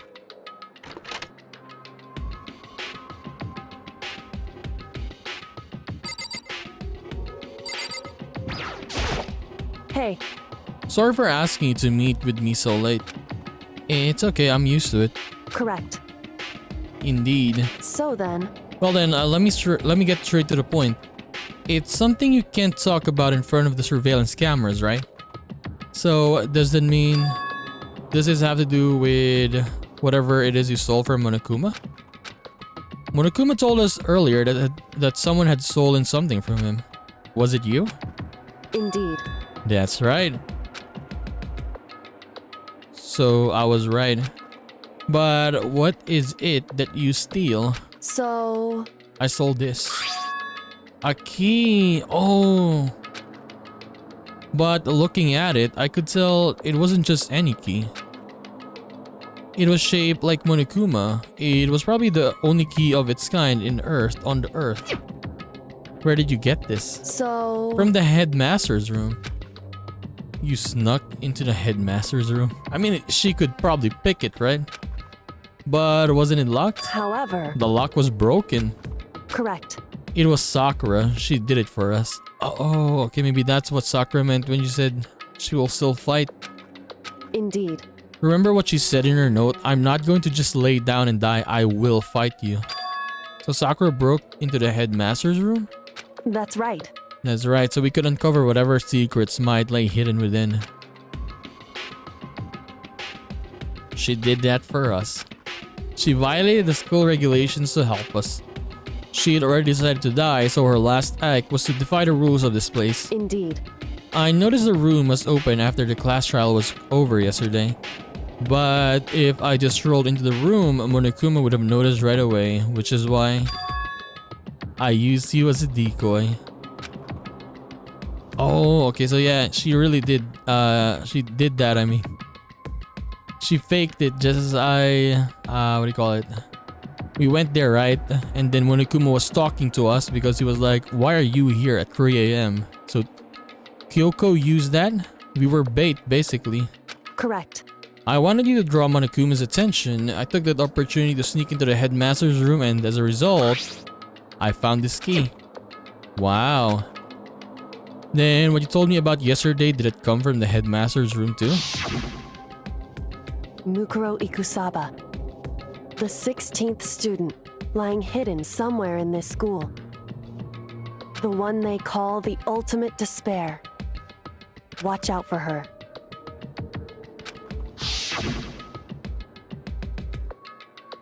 hey, Sorry for asking you to meet with me so late. It's okay, I'm used to it. correct. Indeed. So then, Well then, let me get straight to the point. It's something you can't talk about in front of the surveillance cameras, right? So, does that mean... Does this have to do with whatever it is you stole from Monokuma? Monokuma told us earlier that someone had stolen something from him. Was it you? indeed. That's right. So, I was right. But what is it that you steal? So, I sold this. A key. Oh. But looking at it, I could tell it wasn't just any key. It was shaped like Monokuma. It was probably the only key of its kind on the earth. Where did you get this? so... From the headmaster's room. You snuck into the headmaster's room? I mean, she could probably pick it, right? But wasn't it locked? However, The lock was broken. correct. It was Sakura. She did it for us. Oh, okay. Maybe that's what Sakura meant when you said she will still fight. Indeed. Remember what she said in her note? I'm not going to just lay down and die. I will fight you. So Sakura broke into the headmaster's room? That's right. That's right. So we could uncover whatever secrets might lay hidden within. She did that for us. She violated the school regulations to help us. She had already decided to die, so her last act was to defy the rules of this place. Indeed. I noticed the room was open after the class trial was over yesterday. But if I just strolled into the room, Monokuma would have noticed right away, which is why I used you as a decoy. Oh, okay, so yeah, she really did, she did that, I mean. She faked it just as what do you call it? We went there, right? And then Monokuma was talking to us because he was like, why are you here at 3 a.m.? So Kyoko used that. We were bait, basically. Correct. I wanted you to draw Monokuma's attention. I took that opportunity to sneak into the headmaster's room, and as a result, I found this key. Wow. Then what you told me about yesterday, did it come from the headmaster's room too? Mukuro Ikusaba. The 16th student, lying hidden somewhere in this school. The one they call the ultimate despair. Watch out for her.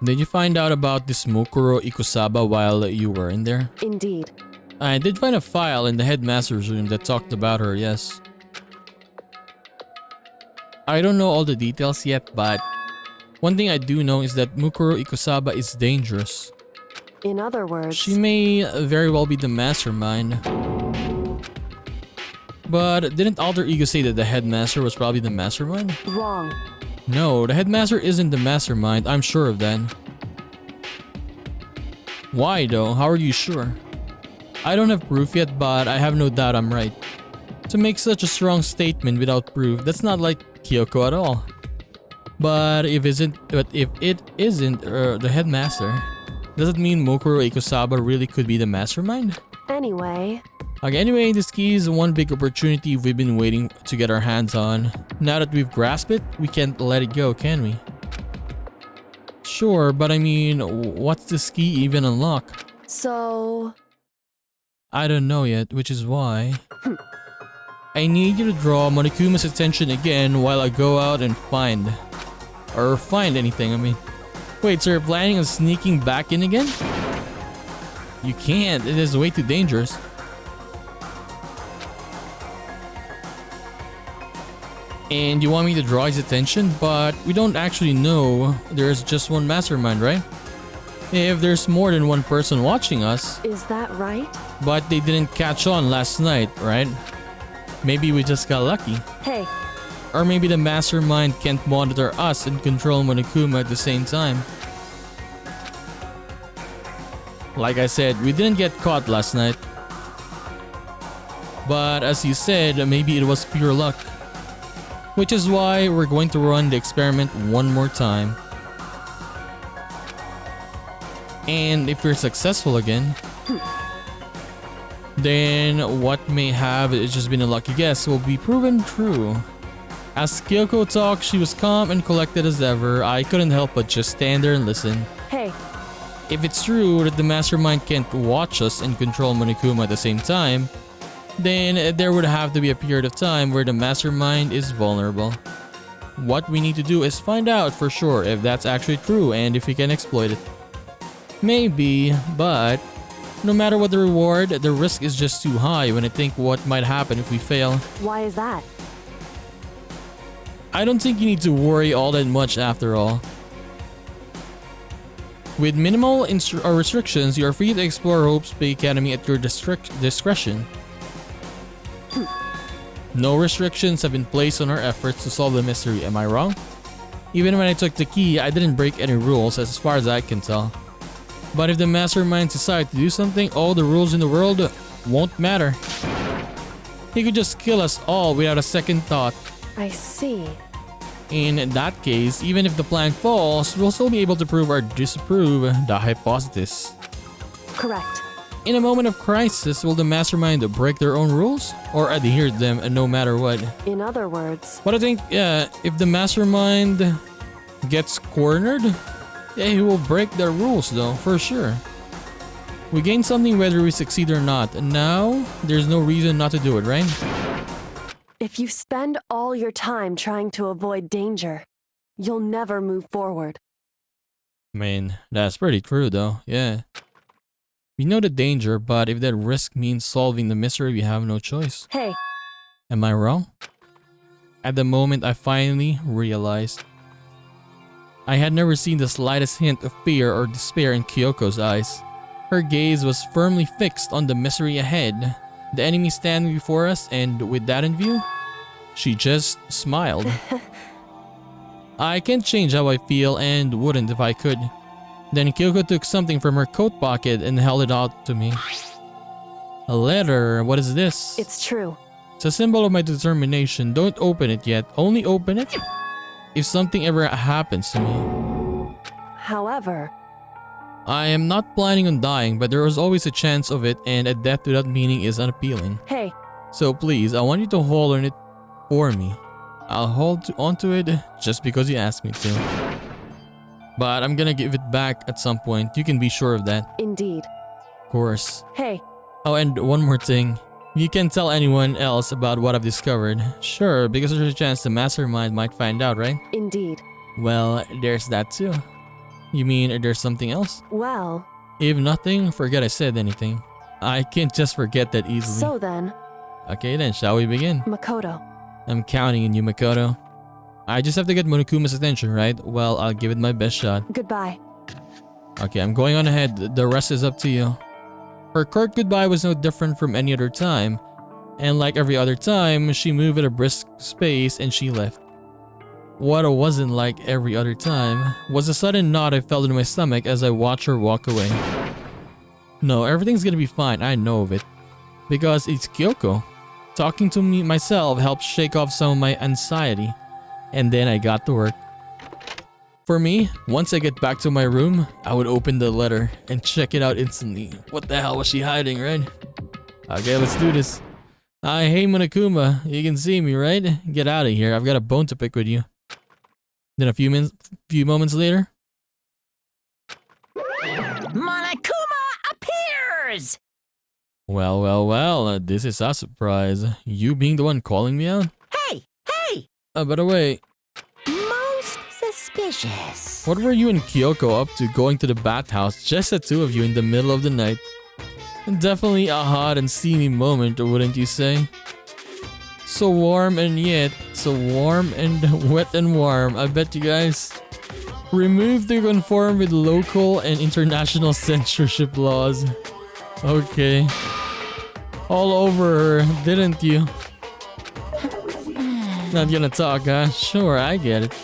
Did you find out about this Mukuro Ikusaba while you were in there? Indeed. I did find a file in the headmaster's room that talked about her, yes. I don't know all the details yet, but one thing I do know is that Mukuro Ikusaba is dangerous. In other words, She may very well be the mastermind. But didn't Alter Ego say that the headmaster was probably the mastermind? Wrong. No, the headmaster isn't the mastermind, I'm sure of that. Why though? How are you sure? I don't have proof yet, but I have no doubt I'm right. To make such a strong statement without proof, that's not like Kyoko at all. But if it isn't the headmaster, does it mean Mokuro Ikosaba really could be the mastermind? Anyway, Anyway, this key is one big opportunity we've been waiting to get our hands on. Now that we've grasped it, we can't let it go, can we? Sure, but I mean, what's this key even unlock? so... I don't know yet, which is why I need you to draw Monokuma's attention again while I go out and find anything, I mean. Wait, so you're planning on sneaking back in again? You can't, it is way too dangerous. And you want me to draw his attention, but we don't actually know there's just one mastermind, right? If there's more than one person watching us, Is that right? but they didn't catch on last night, right? Maybe we just got lucky. Hey, Or maybe the mastermind can't monitor us and control Monokuma at the same time. Like I said, we didn't get caught last night. But as you said, maybe it was pure luck. Which is why we're going to run the experiment one more time. And if we're successful again, then what may have just been a lucky guess will be proven true. As Kyoko talked, she was calm and collected as ever. I couldn't help but just stand there and listen. hey, If it's true that the mastermind can't watch us and control Monokuma at the same time, then there would have to be a period of time where the mastermind is vulnerable. What we need to do is find out for sure if that's actually true and if we can exploit it. Maybe, but no matter what the reward, the risk is just too high when I think what might happen if we fail. why is that? I don't think you need to worry all that much after all. With minimal restrictions, you are free to explore Hope's Bay Academy at your discretion. No restrictions have been placed on our efforts to solve the mystery, am I wrong? Even when I took the key, I didn't break any rules as far as I can tell. But if the masterminds decide to do something, all the rules in the world won't matter. He could just kill us all without a second thought. I see. In that case, even if the plan falls, we'll still be able to prove or disprove the hypothesis. Correct. In a moment of crisis, will the mastermind break their own rules or adhere to them no matter what? In other words, But I think, if the mastermind gets cornered, he will break their rules though, for sure. We gain something whether we succeed or not, and now there's no reason not to do it, right? if you spend all your time trying to avoid danger, you'll never move forward. I mean, that's pretty true though, yeah. We know the danger, but if that risk means solving the mystery, we have no choice. Hey, Am I wrong? At the moment, I finally realized. I had never seen the slightest hint of fear or despair in Kyoko's eyes. Her gaze was firmly fixed on the mystery ahead, the enemy standing before us, and with that in view, she just smiled. I can't change how I feel and wouldn't if I could. Then Kyoko took something from her coat pocket and held it out to me. A letter, what is this? it's true. It's a symbol of my determination. Don't open it yet. Only open it if something ever happens to me. However, I am not planning on dying, but there is always a chance of it, and a death without meaning is unappealing. hey, So please, I want you to hold on it for me. I'll hold onto it just because you asked me to. But I'm gonna give it back at some point. You can be sure of that. indeed. Of course. Hey, Oh, and one more thing. You can tell anyone else about what I've discovered. Sure, because there's a chance the mastermind might find out, right? indeed. Well, there's that too. You mean there's something else? Well, If nothing, forget I said anything. I can't just forget that easily. so then, Okay then, shall we begin? Makoto. I'm counting on you, Makoto. I just have to get Monokuma's attention, right? Well, I'll give it my best shot. Goodbye. Okay, I'm going on ahead. The rest is up to you. Her court goodbye was no different from any other time. And like every other time, she moved at a brisk pace and she left. What it wasn't like every other time was a sudden knot I felt in my stomach as I watched her walk away. No, everything's gonna be fine, I know of it. Because it's Kyoko. Talking to me myself helped shake off some of my anxiety. And then I got to work. For me, once I get back to my room, I would open the letter and check it out instantly. What the hell was she hiding, right? Okay, let's do this. Hey Monokuma, you can see me, right? Get out of here, I've got a bone to pick with you. Then a few moments later. Monokuma appears! Well, this is a surprise. You being the one calling me out? Hey! By the way, Most suspicious. what were you and Kyoko up to going to the bathhouse, just the two of you in the middle of the night? Definitely a hot and steamy moment, wouldn't you say? So warm and yet, so warm and wet and warm, I bet you guys. Removed to conform with local and international censorship laws. Okay. All over her, didn't you? Not gonna talk, huh? Sure, I get it.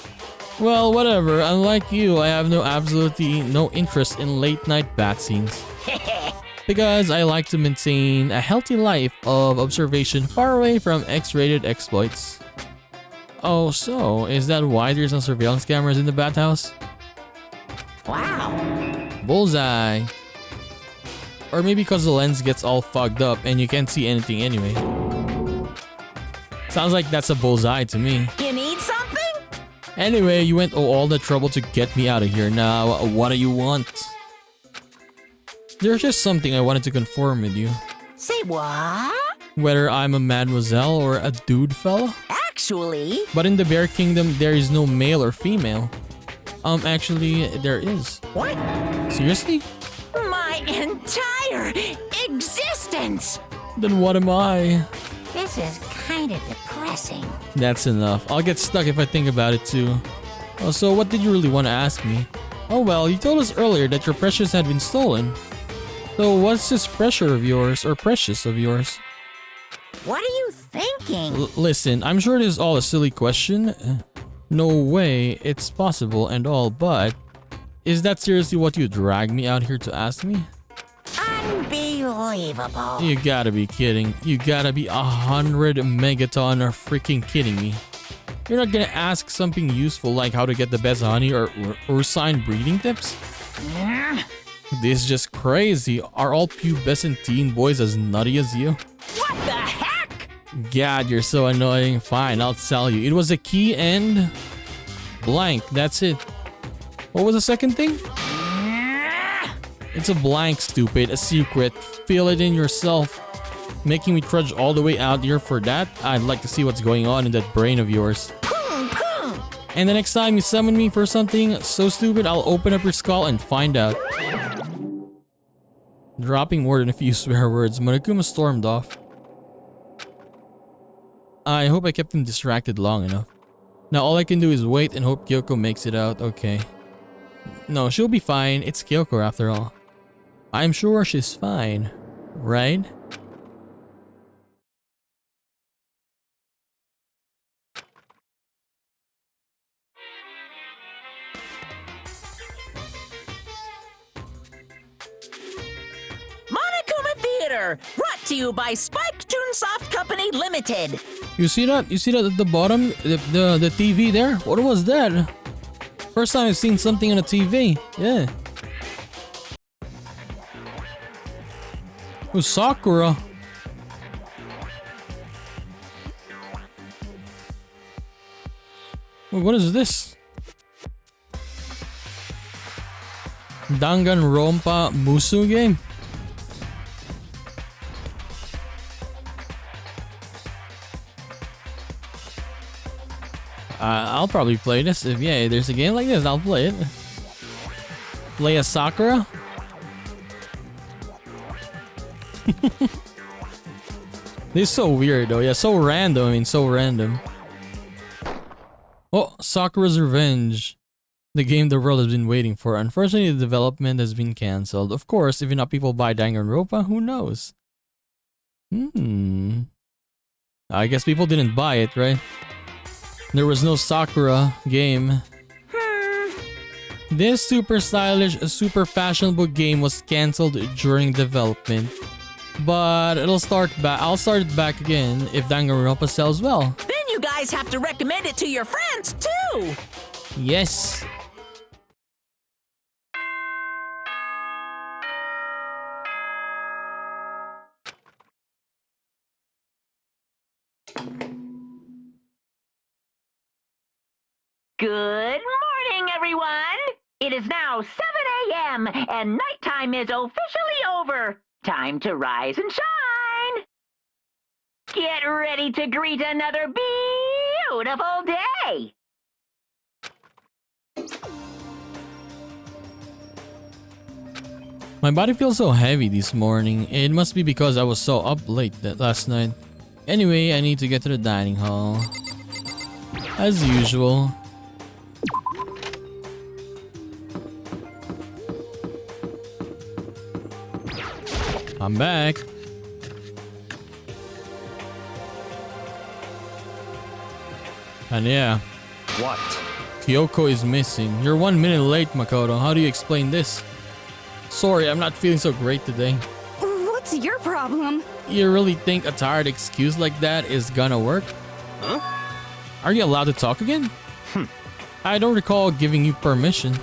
Well, whatever. Unlike you, I have absolutely no interest in late night bath scenes. Because I like to maintain a healthy life of observation far away from X-rated exploits. Oh, so is that why there's no surveillance cameras in the bathhouse? Wow. Bullseye. Or maybe because the lens gets all fogged up and you can't see anything anyway. Sounds like that's a bullseye to me. You need something? Anyway, you went all the trouble to get me out of here. Now, what do you want? There's just something I wanted to confirm with you. Say what? Whether I'm a mademoiselle or a dude fella. Actually, But in the Bear Kingdom, there is no male or female. Actually, there is. what? Seriously? My entire existence! Then what am I? This is kind of depressing. That's enough. I'll get stuck if I think about it too. Oh, so what did you really want to ask me? Oh well, you told us earlier that your precious had been stolen. So what's this pressure of yours, or precious of yours? What are you thinking? Listen, I'm sure this is all a silly question. No way, it's possible and all, but is that seriously what you dragged me out here to ask me? Unbelievable. You gotta be kidding. You gotta be 100 megaton or freaking kidding me. You're not gonna ask something useful like how to get the best honey or sign breeding tips? This is just crazy. Are all pubescent teen boys as nutty as you? What the heck? God, you're so annoying. Fine, I'll tell you. It was a key and blank. That's it. What was the second thing? It's a blank, stupid. A secret. Fill it in yourself. Making me trudge all the way out here for that? I'd like to see what's going on in that brain of yours. And the next time you summon me for something so stupid, I'll open up your skull and find out. Dropping more than a few swear words, Monokuma stormed off. I hope I kept him distracted long enough. Now all I can do is wait and hope Kyoko makes it out. Okay. No, she'll be fine. It's Kyoko after all. I'm sure she's fine, right? Monokuma Theater, brought to you by Spike Chunsoft Company Limited. You see that? You see that at the bottom? The TV there? What was that? First time I've seen something on a TV. Yeah. It was Sakura. Wait, what is this? Danganronpa Musu game? I'll probably play this. If yeah, there's a game like this, I'll play it. Play a Sakura? This is so weird though. Yeah, so random. I mean, so random. Oh, Sakura's Revenge. The game the world has been waiting for. Unfortunately, the development has been cancelled. Of course, if enough people buy Danganronpa, who knows? I guess people didn't buy it, right? There was no Sakura game. This super stylish, super fashionable game was cancelled during development. But I'll start it back again if Danganronpa sells well. Then you guys have to recommend it to your friends, too! Yes. Good morning, everyone! It is now 7 a.m. and nighttime is officially over. Time to rise and shine! Get ready to greet another beautiful day! My body feels so heavy this morning. It must be because I was so up late last night. Anyway, I need to get to the dining hall. As usual. I'm back. And yeah, What? Kyoko is missing. You're 1 minute late, Makoto. How do you explain this? Sorry, I'm not feeling so great today. What's your problem? You really think a tired excuse like that is gonna work? Huh? Are you allowed to talk again? I don't recall giving you permission.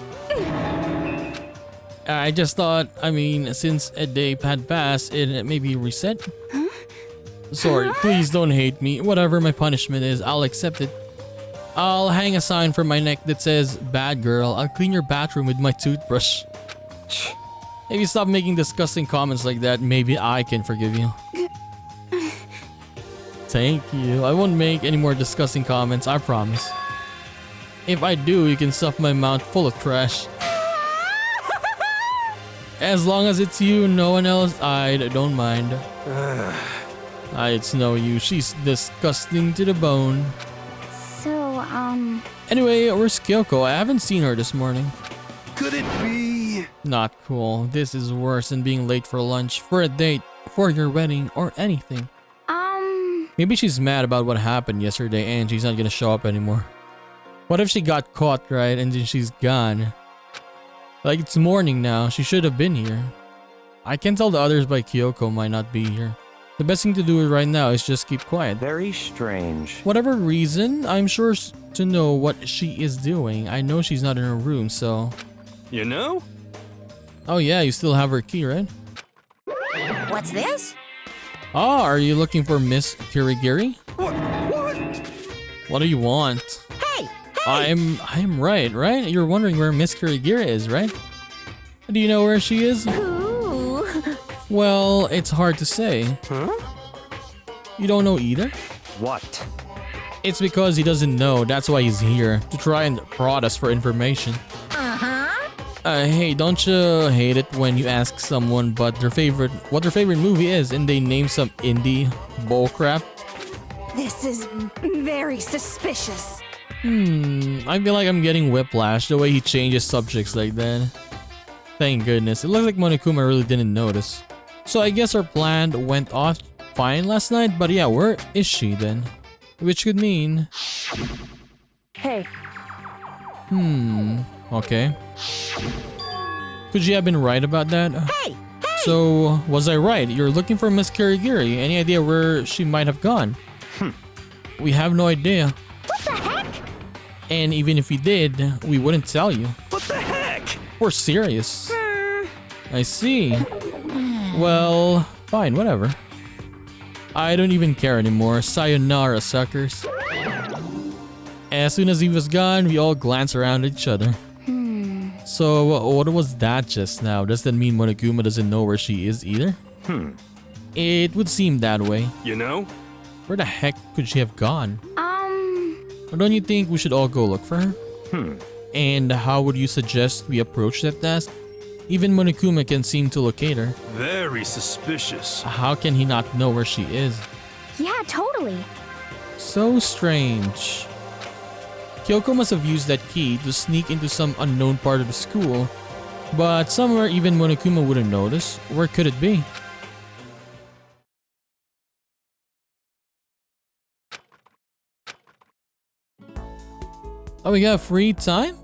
I just thought, since a day had passed, it maybe reset. Sorry, please don't hate me. Whatever my punishment is, I'll accept it. I'll hang a sign from my neck that says, "Bad girl, I'll clean your bathroom with my toothbrush." If you stop making disgusting comments like that, maybe I can forgive you. Thank you. I won't make any more disgusting comments, I promise. If I do, you can stuff my mouth full of trash. As long as it's you, no one else, I don't mind. It's no use. She's disgusting to the bone. So, Anyway, where's Kyoko? I haven't seen her this morning. Could it be? Not cool. This is worse than being late for lunch, for a date, for your wedding, or anything. Maybe she's mad about what happened yesterday and she's not gonna show up anymore. What if she got caught, right, and then she's gone? Like, it's morning now. She should have been here. I can tell the others by Kyoko might not be here. The best thing to do right now is just keep quiet. Very strange. Whatever reason, I'm sure to know what she is doing. I know she's not in her room, so... You know? Oh yeah, you still have her key, right? What's this? Oh, are you looking for Miss Kirigiri? What? What do you want? Hey! I'm right? You're wondering where Miss Kirigiri is, right? Do you know where she is? ooh. Well, it's hard to say. Huh? You don't know either? What? It's because he doesn't know. That's why he's here, to try and prod us for information. Hey, don't you hate it when you ask someone what their favorite movie is and they name some indie bullcrap? This is very suspicious. I feel like I'm getting whiplash the way he changes subjects like that. Thank goodness. It looks like Monokuma really didn't notice. So I guess our plan went off fine last night, but yeah, where is she then? Which could mean... Hey, Okay. Could you have been right about that? Hey! So, was I right? You're looking for Miss Kirigiri. Any idea where she might have gone? We have no idea. What the heck? And even if we did, we wouldn't tell you. What the heck? We're serious. I see. Well, fine, whatever. I don't even care anymore. Sayonara, suckers. As soon as he was gone, we all glanced around at each other. So, what was that just now? Does that mean Monokuma doesn't know where she is either? It would seem that way. You know? Where the heck could she have gone? Or don't you think we should all go look for her? And how would you suggest we approach that task? Even Monokuma can seem to locate her. Very suspicious. How can he not know where she is? Yeah, totally. So strange. Kyoko must have used that key to sneak into some unknown part of the school, but somewhere even Monokuma wouldn't notice. Where could it be? Oh, we got free time?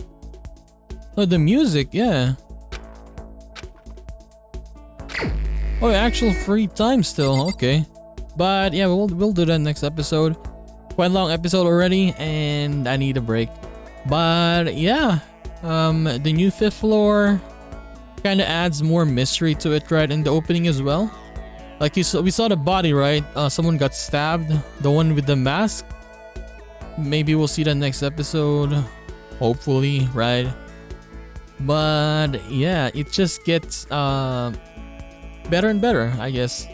Oh, the music, yeah. Oh, actual free time still, okay. But yeah, we'll do that next episode. Quite a long episode already, and I need a break. But yeah, the new 5th floor kind of adds more mystery to it, right? In the opening as well. Like we saw the body, right? Someone got stabbed, the one with the mask. Maybe we'll see that next episode, hopefully, right? But yeah, it just gets better and better, I guess.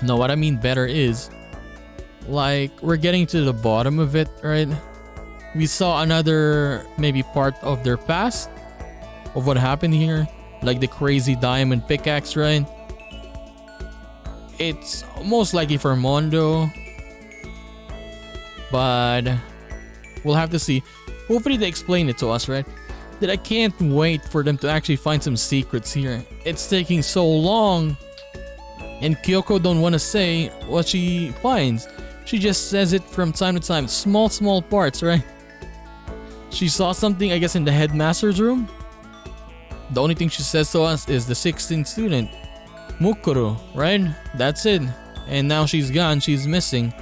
No, what I mean better is, like, we're getting to the bottom of it, right? We saw another maybe part of their past, of what happened here, like the crazy diamond pickaxe, right? It's most likely for Mondo, but we'll have to see. Hopefully they explain it to us, right? That I can't wait for them to actually find some secrets here. It's taking so long, and Kyoko don't want to say what she finds. She just says it from time to time, small parts, right? She saw something, I guess, in the headmaster's room. The only thing she says to us is the 16th student, Mukuro, right? That's it. And now she's gone, she's missing.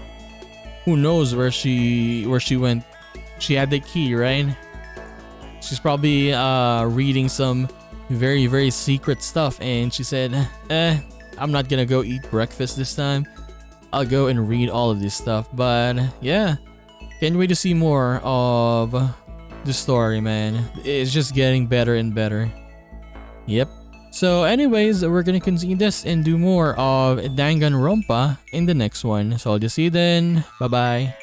Who knows where she went? She had the key, right? She's probably reading some very secret stuff, and she said, I'm not gonna go eat breakfast this time. I'll go and read all of this stuff. But yeah, can't wait to see more of the story, man. It's just getting better and better. Yep. So anyways, we're gonna continue this and do more of Danganronpa in the next one. So I'll just see you then. Bye bye.